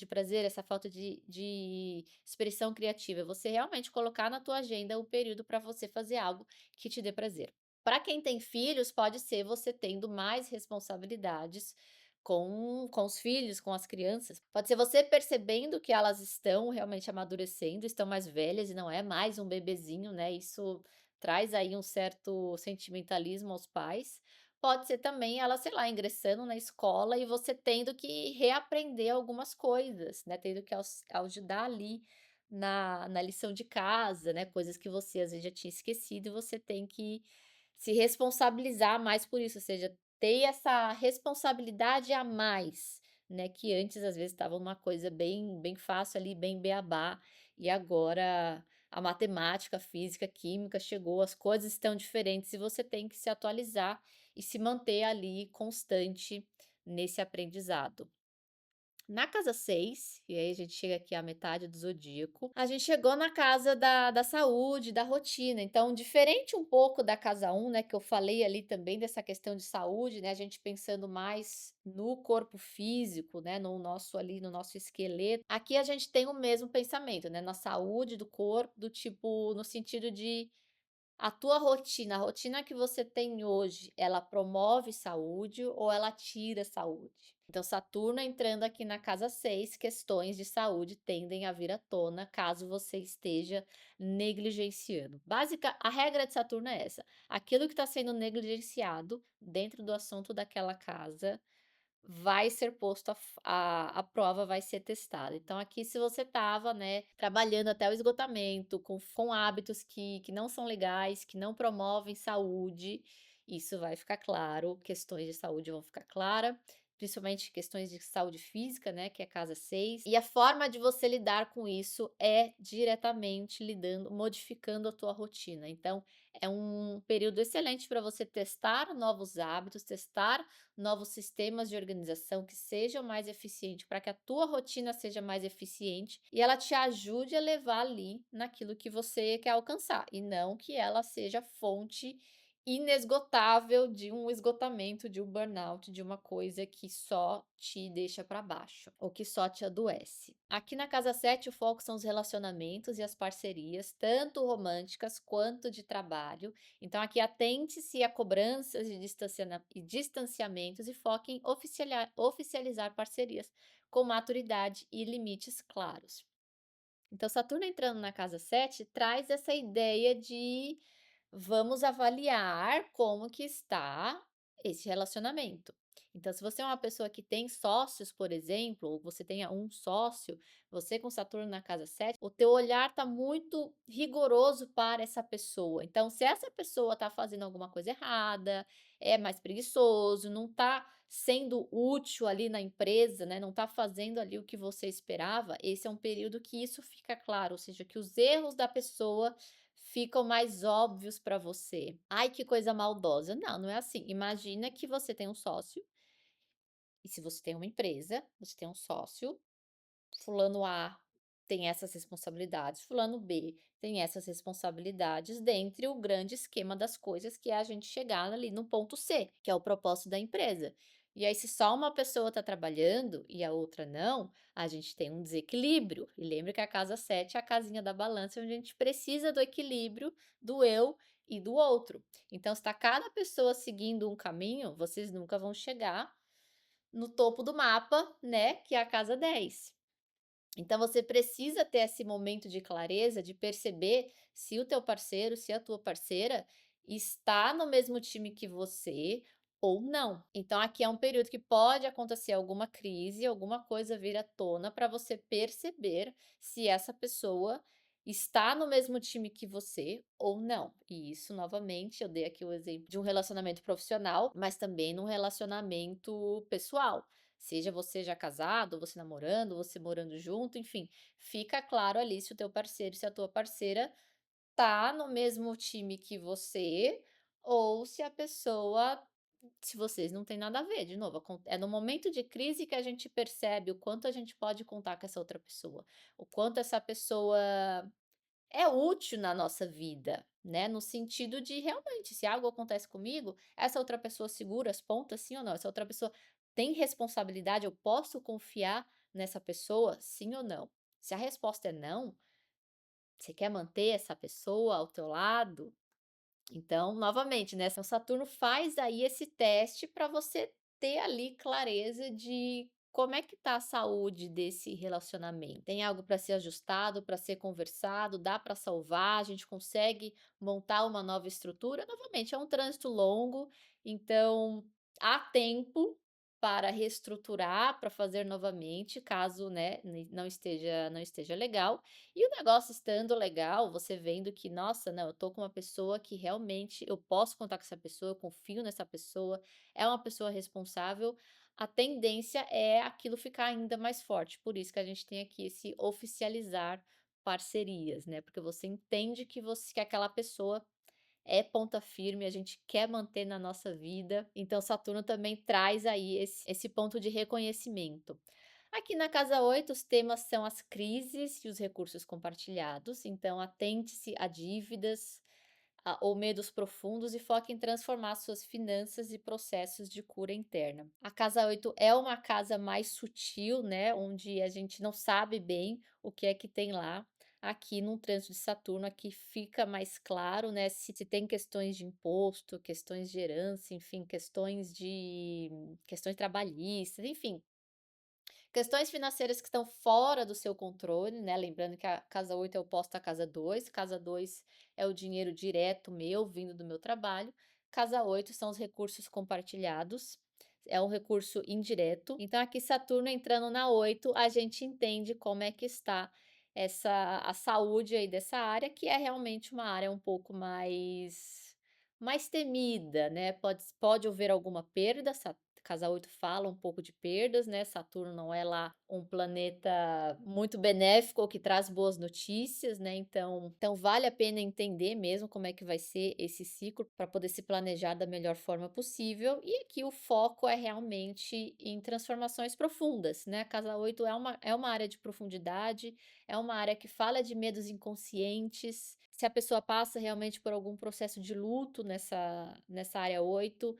prazer, essa falta de expressão criativa, você realmente colocar na tua agenda o período para você fazer algo que te dê prazer. Para quem tem filhos, pode ser você tendo mais responsabilidades com os filhos, com as crianças. Pode ser você percebendo que elas estão realmente amadurecendo, estão mais velhas e não é mais um bebezinho, né, isso traz aí um certo sentimentalismo aos pais. Pode ser também ela, sei lá, ingressando na escola e você tendo que reaprender algumas coisas, né, tendo que ajudar ali na lição de casa, né, coisas que você às vezes já tinha esquecido e você tem que se responsabilizar mais por isso, ou seja, ter essa responsabilidade a mais, né, que antes às vezes estava uma coisa bem fácil ali, bem beabá, e agora a matemática, a física, a química chegou, as coisas estão diferentes e você tem que se atualizar e se manter ali constante nesse aprendizado. Na casa 6 e aí a gente chega aqui à metade do zodíaco, a gente chegou na casa da saúde, da rotina. Então, diferente um pouco da casa um, né, que eu falei ali também dessa questão de saúde, né, a gente pensando mais no corpo físico, né, no nosso ali, no nosso esqueleto. Aqui a gente tem o mesmo pensamento, né, na saúde do corpo, do tipo, no sentido de A tua rotina, a rotina que você tem hoje, ela promove saúde ou ela tira saúde? Então, Saturno entrando aqui na casa 6, questões de saúde tendem a vir à tona caso você esteja negligenciando. A regra de Saturno é essa: aquilo que está sendo negligenciado dentro do assunto daquela casa vai ser posto à prova, vai ser testada. Então aqui se você estava, né, trabalhando até o esgotamento, com hábitos que não são legais, que não promovem saúde, isso vai ficar claro, questões de saúde vão ficar clara, principalmente questões de saúde física, né, que é casa 6. E a forma de você lidar com isso é diretamente lidando modificando a tua rotina. Então, é um período excelente para você testar novos hábitos, testar novos sistemas de organização que sejam mais eficientes, para que a tua rotina seja mais eficiente e ela te ajude a levar ali naquilo que você quer alcançar, e não que ela seja fonte inesgotável de um esgotamento, de um burnout, de uma coisa que só te deixa para baixo ou que só te adoece. Aqui na casa 7 o foco são os relacionamentos e as parcerias, tanto românticas quanto de trabalho. Então, aqui atente-se a cobranças de e distanciamentos e foque em oficializar parcerias com maturidade e limites claros. Então, Saturno entrando na casa 7 traz essa ideia de vamos avaliar como que está esse relacionamento. Então, se você é uma pessoa que tem sócios, por exemplo, ou você tenha um sócio, você com Saturno na casa 7, o teu olhar está muito rigoroso para essa pessoa. Então, se essa pessoa está fazendo alguma coisa errada, é mais preguiçoso, não está sendo útil ali na empresa, né, não está fazendo ali o que você esperava, esse é um período que isso fica claro, ou seja, que os erros da pessoa ficam mais óbvios para você. Ai, que coisa maldosa. Não, não é assim. Imagina que você tem um sócio, e se você tem uma empresa, você tem um sócio, fulano A tem essas responsabilidades, fulano B tem essas responsabilidades, dentre o grande esquema das coisas, que é a gente chegar ali no ponto C, que é o propósito da empresa. E aí, se só uma pessoa está trabalhando e a outra não, a gente tem um desequilíbrio. E lembra que a casa 7 é a casinha da balança, onde a gente precisa do equilíbrio do eu e do outro. Então, se está cada pessoa seguindo um caminho, vocês nunca vão chegar no topo do mapa, né, que é a casa 10. Então você precisa ter esse momento de clareza, de perceber se o teu parceiro, se a tua parceira está no mesmo time que você ou não. Então aqui é um período que pode acontecer alguma crise, alguma coisa vir à tona para você perceber se essa pessoa está no mesmo time que você ou não. E isso, novamente, eu dei aqui o exemplo de um relacionamento profissional, mas também num relacionamento pessoal. Seja você já casado, você namorando, você morando junto, enfim, fica claro ali se o teu parceiro, se a tua parceira tá no mesmo time que você, ou se a pessoa se vocês não têm nada a ver, de novo, é no momento de crise que a gente percebe o quanto a gente pode contar com essa outra pessoa, o quanto essa pessoa é útil na nossa vida, né, no sentido de realmente, se algo acontece comigo, essa outra pessoa segura as pontas, sim ou não? Essa outra pessoa tem responsabilidade, eu posso confiar nessa pessoa, sim ou não? Se a resposta é não, você quer manter essa pessoa ao teu lado? Então, novamente, né, São Saturno faz aí esse teste para você ter ali clareza de como é que tá a saúde desse relacionamento. Tem algo para ser ajustado, para ser conversado, dá para salvar, a gente consegue montar uma nova estrutura. Novamente, é um trânsito longo, então há tempo para reestruturar, para fazer novamente, caso, né, não esteja legal. E o negócio estando legal, você vendo que, nossa, não, eu tô com uma pessoa que realmente eu posso contar com essa pessoa, eu confio nessa pessoa, é uma pessoa responsável, a tendência é aquilo ficar ainda mais forte. Por isso que a gente tem aqui esse oficializar parcerias, né? Porque você entende que aquela pessoa é ponta firme, a gente quer manter na nossa vida. Então, Saturno também traz aí esse ponto de reconhecimento. Aqui na casa 8 os temas são as crises e os recursos compartilhados. Então, atente-se a dívidas ou medos profundos e foque em transformar suas finanças e processos de cura interna. A casa 8 é uma casa mais sutil, né? Onde a gente não sabe bem o que é que tem lá. aqui num trânsito de Saturno, aqui fica mais claro, né, se tem questões de imposto, questões de herança, enfim, questões trabalhistas, enfim, questões financeiras que estão fora do seu controle, né, lembrando que a casa 8 é oposta à casa 2 é o dinheiro direto meu, vindo do meu trabalho, casa 8 são os recursos compartilhados, é um recurso indireto, então aqui Saturno entrando na 8, a gente entende como é que está a saúde aí dessa área, que é realmente uma área um pouco mais temida, né, pode haver alguma perda, casa 8 fala um pouco de perdas, né, Saturno não é lá um planeta muito benéfico ou que traz boas notícias, né, então vale a pena entender mesmo como é que vai ser esse ciclo para poder se planejar da melhor forma possível, e aqui o foco é realmente em transformações profundas, né, a casa 8 é uma área de profundidade, é uma área que fala de medos inconscientes, se a pessoa passa realmente por algum processo de luto nessa área 8,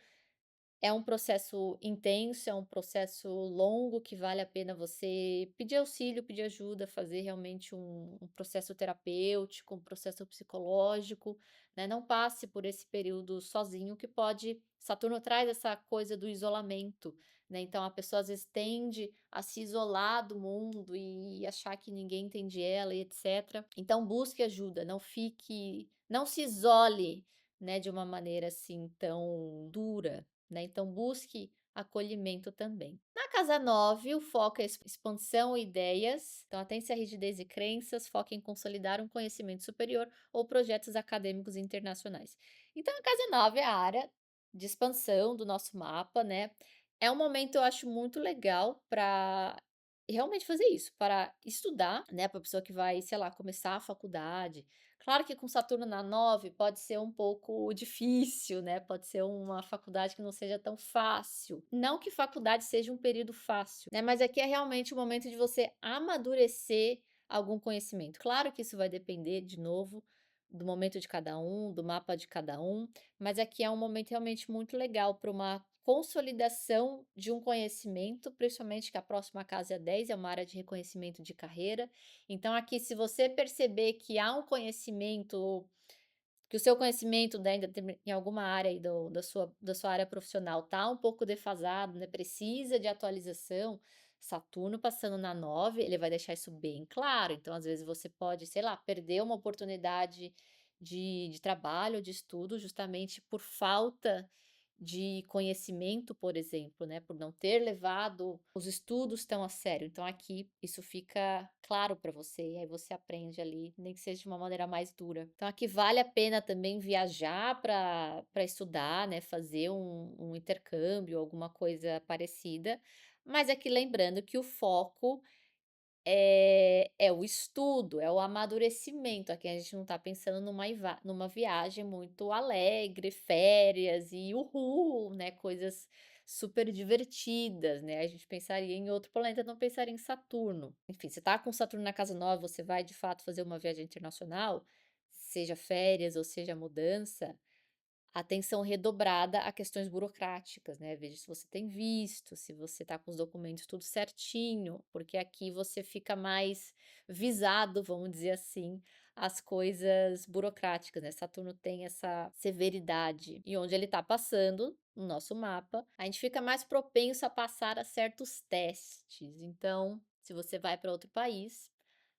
é um processo intenso, é um processo longo que vale a pena você pedir auxílio, pedir ajuda, fazer realmente um processo terapêutico, um processo psicológico, né? Não passe por esse período sozinho que pode. Saturno traz essa coisa do isolamento, né? Então a pessoa às vezes tende a se isolar do mundo e achar que ninguém entende ela e etc. Então busque ajuda, não se isole, né, de uma maneira assim tão dura, né, então busque acolhimento também. Na casa 9 o foco é expansão e ideias, então atente-se à rigidez e crenças, foca em consolidar um conhecimento superior ou projetos acadêmicos internacionais. Então a casa 9 é a área de expansão do nosso mapa, né, é um momento eu acho muito legal para realmente fazer isso, para estudar, né, para pessoa que vai, sei lá, começar a faculdade. Claro que com Saturno na 9 pode ser um pouco difícil, né, pode ser uma faculdade que não seja tão fácil. Não que faculdade seja um período fácil, né, mas aqui é realmente o momento de você amadurecer algum conhecimento. Claro que isso vai depender, de novo, do momento de cada um, do mapa de cada um, mas aqui é um momento realmente muito legal para uma consolidação de um conhecimento, principalmente que a próxima casa é 10, é uma área de reconhecimento de carreira. Então, aqui, se você perceber que há um conhecimento, que o seu conhecimento, né, em alguma área aí da sua área profissional está um pouco defasado, né, precisa de atualização, Saturno passando na 9, ele vai deixar isso bem claro. Então, às vezes, você pode, sei lá, perder uma oportunidade de trabalho, de estudo, justamente por falta de conhecimento, por exemplo, né, por não ter levado os estudos tão a sério. Então aqui isso fica claro para você, e aí você aprende ali, nem que seja de uma maneira mais dura. Então aqui vale a pena também viajar para estudar, né, fazer um intercâmbio, alguma coisa parecida, mas aqui lembrando que o foco é o estudo, é o amadurecimento, aqui a gente não está pensando numa viagem muito alegre, férias e uhul, né, coisas super divertidas, né, a gente pensaria em outro planeta, não pensaria em Saturno. Enfim, você tá com Saturno na casa 9, você vai de fato fazer uma viagem internacional, seja férias ou seja mudança, atenção redobrada a questões burocráticas, né, veja se você tem visto, se você está com os documentos tudo certinho, porque aqui você fica mais visado, vamos dizer assim, às coisas burocráticas, né, Saturno tem essa severidade, e onde ele está passando, no nosso mapa, a gente fica mais propenso a passar a certos testes, então, se você vai para outro país,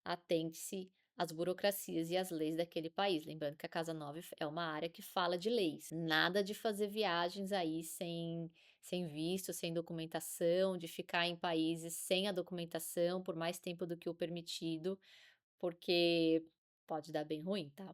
atente-se as burocracias e as leis daquele país. Lembrando que a Casa 9 é uma área que fala de leis. Nada de fazer viagens aí sem visto, sem documentação, de ficar em países sem a documentação por mais tempo do que o permitido, porque pode dar bem ruim, tá?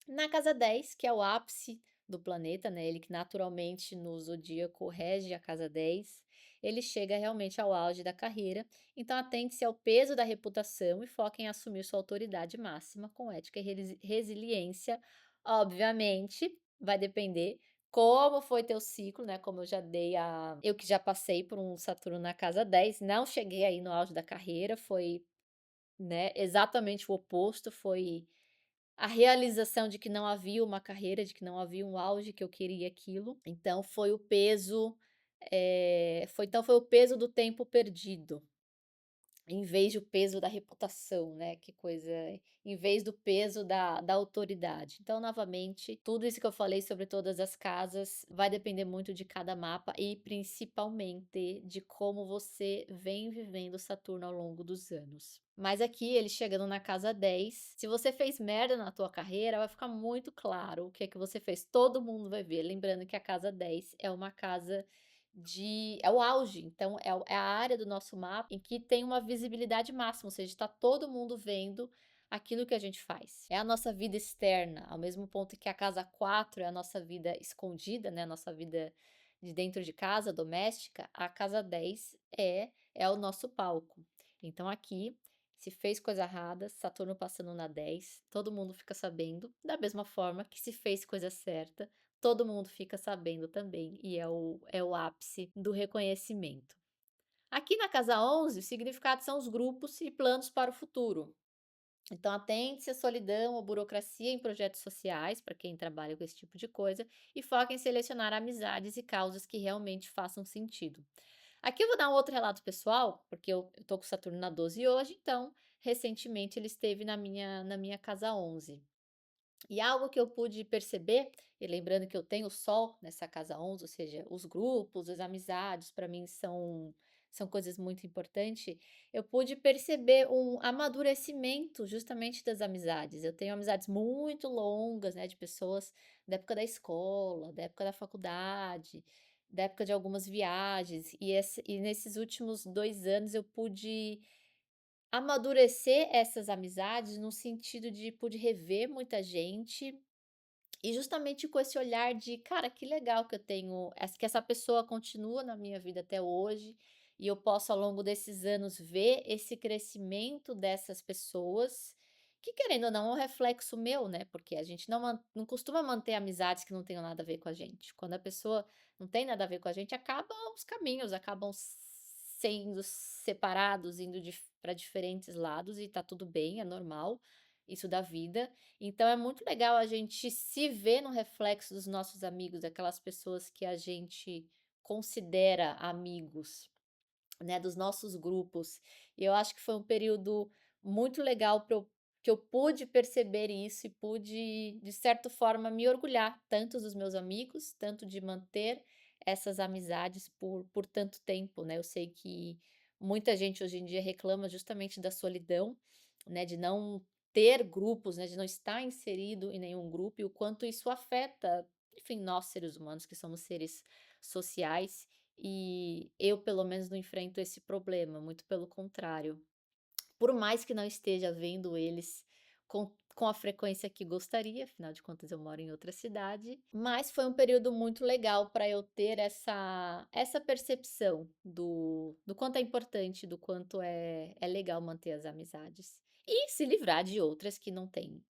Na casa 10, que é o ápice do planeta, né, ele que naturalmente no zodíaco rege a casa 10, ele chega realmente ao auge da carreira, então atente-se ao peso da reputação e foque em assumir sua autoridade máxima com ética e resiliência. Obviamente, vai depender como foi teu ciclo, né, como eu que já passei por um Saturno na casa 10, não cheguei aí no auge da carreira, foi, né, exatamente o oposto, foi a realização de que não havia uma carreira, de que não havia um auge, que eu queria aquilo. Então foi o peso, foi o peso do tempo perdido. em vez do peso da reputação, né, que coisa em vez do peso da autoridade. Então, novamente, tudo isso que eu falei sobre todas as casas vai depender muito de cada mapa e principalmente de como você vem vivendo Saturno ao longo dos anos. Mas aqui, ele chegando na casa 10, se você fez merda na tua carreira, vai ficar muito claro o que é que você fez, todo mundo vai ver. Lembrando que a casa 10 é uma casa é o auge, então é a área do nosso mapa em que tem uma visibilidade máxima, ou seja, está todo mundo vendo aquilo que a gente faz. É a nossa vida externa, ao mesmo ponto que a casa 4 é a nossa vida escondida, né, a nossa vida de dentro de casa, doméstica, a casa 10 é o nosso palco. Então aqui, se fez coisa errada, Saturno passando na 10, todo mundo fica sabendo, da mesma forma que se fez coisa certa, todo mundo fica sabendo também, e é o ápice do reconhecimento. Aqui na casa 11, o significado são os grupos e planos para o futuro. Então, atente-se à solidão ou burocracia em projetos sociais, para quem trabalha com esse tipo de coisa, e foque em selecionar amizades e causas que realmente façam sentido. Aqui eu vou dar um outro relato pessoal, porque eu tô com Saturno na 12 hoje, então, recentemente ele esteve na minha casa 11. E algo que eu pude perceber, e lembrando que eu tenho Sol nessa casa 11, ou seja, os grupos, as amizades, para mim são coisas muito importantes, eu pude perceber um amadurecimento justamente das amizades. Eu tenho amizades muito longas, né, de pessoas da época da escola, da época da faculdade, da época de algumas viagens, e nesses últimos 2 anos eu pude amadurecer essas amizades no sentido de pude rever muita gente, e justamente com esse olhar de: "Cara, que legal que eu tenho essa que essa pessoa continua na minha vida até hoje, e eu posso ao longo desses anos ver esse crescimento dessas pessoas", que querendo ou não é um reflexo meu, né, porque a gente não costuma manter amizades que não tenham nada a ver com a gente. Quando a pessoa não tem nada a ver com a gente, acabam os caminhos, acabam sendo separados, indo para diferentes lados e tá tudo bem, é normal, isso da vida. Então é muito legal a gente se ver no reflexo dos nossos amigos, daquelas pessoas que a gente considera amigos, né, dos nossos grupos. E eu acho que foi um período muito legal que eu pude perceber isso e pude, de certa forma, me orgulhar tanto dos meus amigos, tanto de manter essas amizades por tanto tempo, né. Eu sei que muita gente hoje em dia reclama justamente da solidão, né, de não ter grupos, né, de não estar inserido em nenhum grupo e o quanto isso afeta, enfim, nós seres humanos que somos seres sociais e eu, pelo menos, não enfrento esse problema, muito pelo contrário. Por mais que não esteja vendo eles com a frequência que gostaria, afinal de contas eu moro em outra cidade, mas foi um período muito legal para eu ter essa percepção do quanto é importante, do quanto é legal manter as amizades. E se livrar de outras que não tem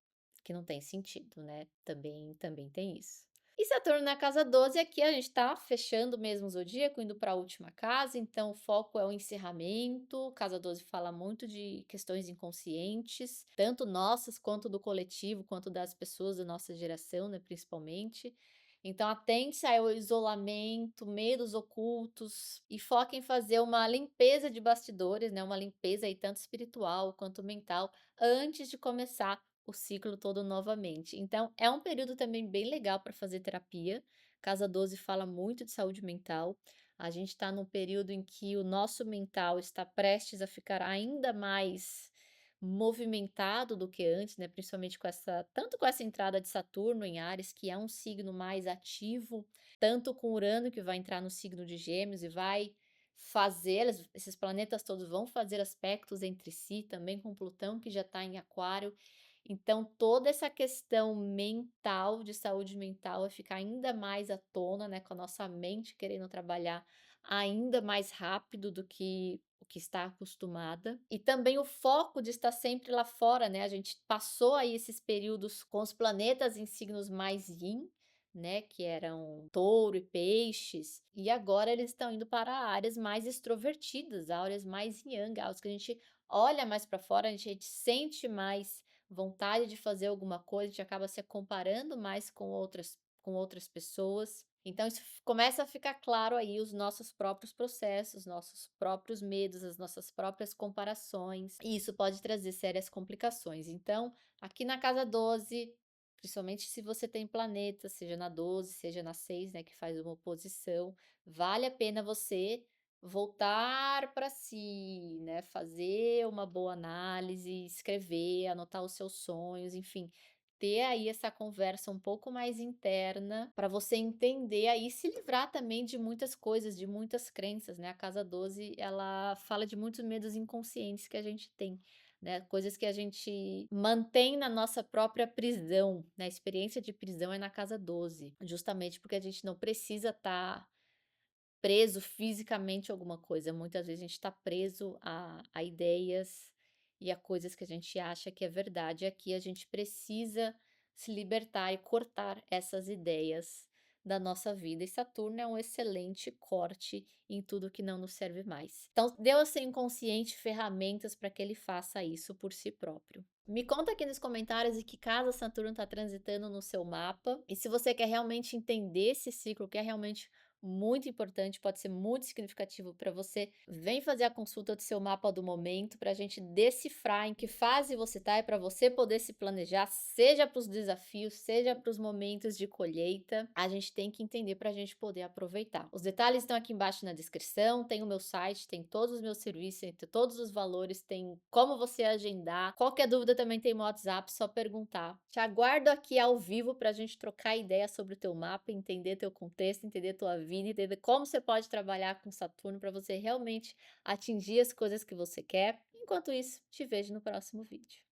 sentido, né, também tem isso. E Saturno na casa 12, aqui a gente tá fechando mesmo o zodíaco, indo para a última casa, então o foco é o encerramento. Casa 12 fala muito de questões inconscientes, tanto nossas quanto do coletivo, quanto das pessoas da nossa geração, né, principalmente. Então atente ao isolamento, medos ocultos e foque em fazer uma limpeza de bastidores, né, uma limpeza aí tanto espiritual quanto mental, antes de começar o ciclo todo novamente. Então, é um período também bem legal para fazer terapia. Casa 12 fala muito de saúde mental. A gente está num período em que o nosso mental está prestes a ficar ainda mais movimentado do que antes, né? Principalmente tanto com essa entrada de Saturno em Áries, que é um signo mais ativo, tanto com Urano que vai entrar no signo de Gêmeos e vai esses planetas todos vão fazer aspectos entre si, também com Plutão que já está em Aquário. Então, toda essa questão mental, de saúde mental, vai ficar ainda mais à tona, né, com a nossa mente querendo trabalhar ainda mais rápido do que o que está acostumada. E também o foco de estar sempre lá fora, né? A gente passou aí esses períodos com os planetas em signos mais yin, né, que eram touro e peixes, e agora eles estão indo para áreas mais extrovertidas, áreas mais yang, áreas que a gente olha mais para fora, a gente sente mais vontade de fazer alguma coisa, a gente acaba se comparando mais com outras pessoas. Então isso começa a ficar claro aí os nossos próprios processos, nossos próprios medos, as nossas próprias comparações, e isso pode trazer sérias complicações. Então, aqui na casa 12, principalmente se você tem planeta, seja na 12, seja na 6, né, que faz uma oposição, vale a pena você voltar para si, né, fazer uma boa análise, escrever, anotar os seus sonhos, enfim, ter aí essa conversa um pouco mais interna, para você entender aí, se livrar também de muitas coisas, de muitas crenças, né. A casa 12 ela fala de muitos medos inconscientes que a gente tem, né, coisas que a gente mantém na nossa própria prisão, né. A experiência de prisão é na casa 12, justamente porque a gente não precisa estar preso fisicamente a alguma coisa. Muitas vezes a gente está preso a ideias e a coisas que a gente acha que é verdade. Aqui a gente precisa se libertar e cortar essas ideias da nossa vida. E Saturno é um excelente corte em tudo que não nos serve mais. Então, dê ao seu inconsciente ferramentas para que ele faça isso por si próprio. Me conta aqui nos comentários em que casa Saturno está transitando no seu mapa. E se você quer realmente entender esse ciclo, quer realmente muito importante, pode ser muito significativo para você. Vem fazer a consulta do seu mapa do momento para a gente decifrar em que fase você está e para você poder se planejar, seja para os desafios, seja para os momentos de colheita. A gente tem que entender para a gente poder aproveitar. Os detalhes estão aqui embaixo na descrição. Tem o meu site, tem todos os meus serviços, tem todos os valores, tem como você agendar. Qualquer dúvida também tem meu WhatsApp, só perguntar. Te aguardo aqui ao vivo para a gente trocar ideia sobre o teu mapa, entender teu contexto, entender tua vida, entender como você pode trabalhar com Saturno para você realmente atingir as coisas que você quer. Enquanto isso, te vejo no próximo vídeo.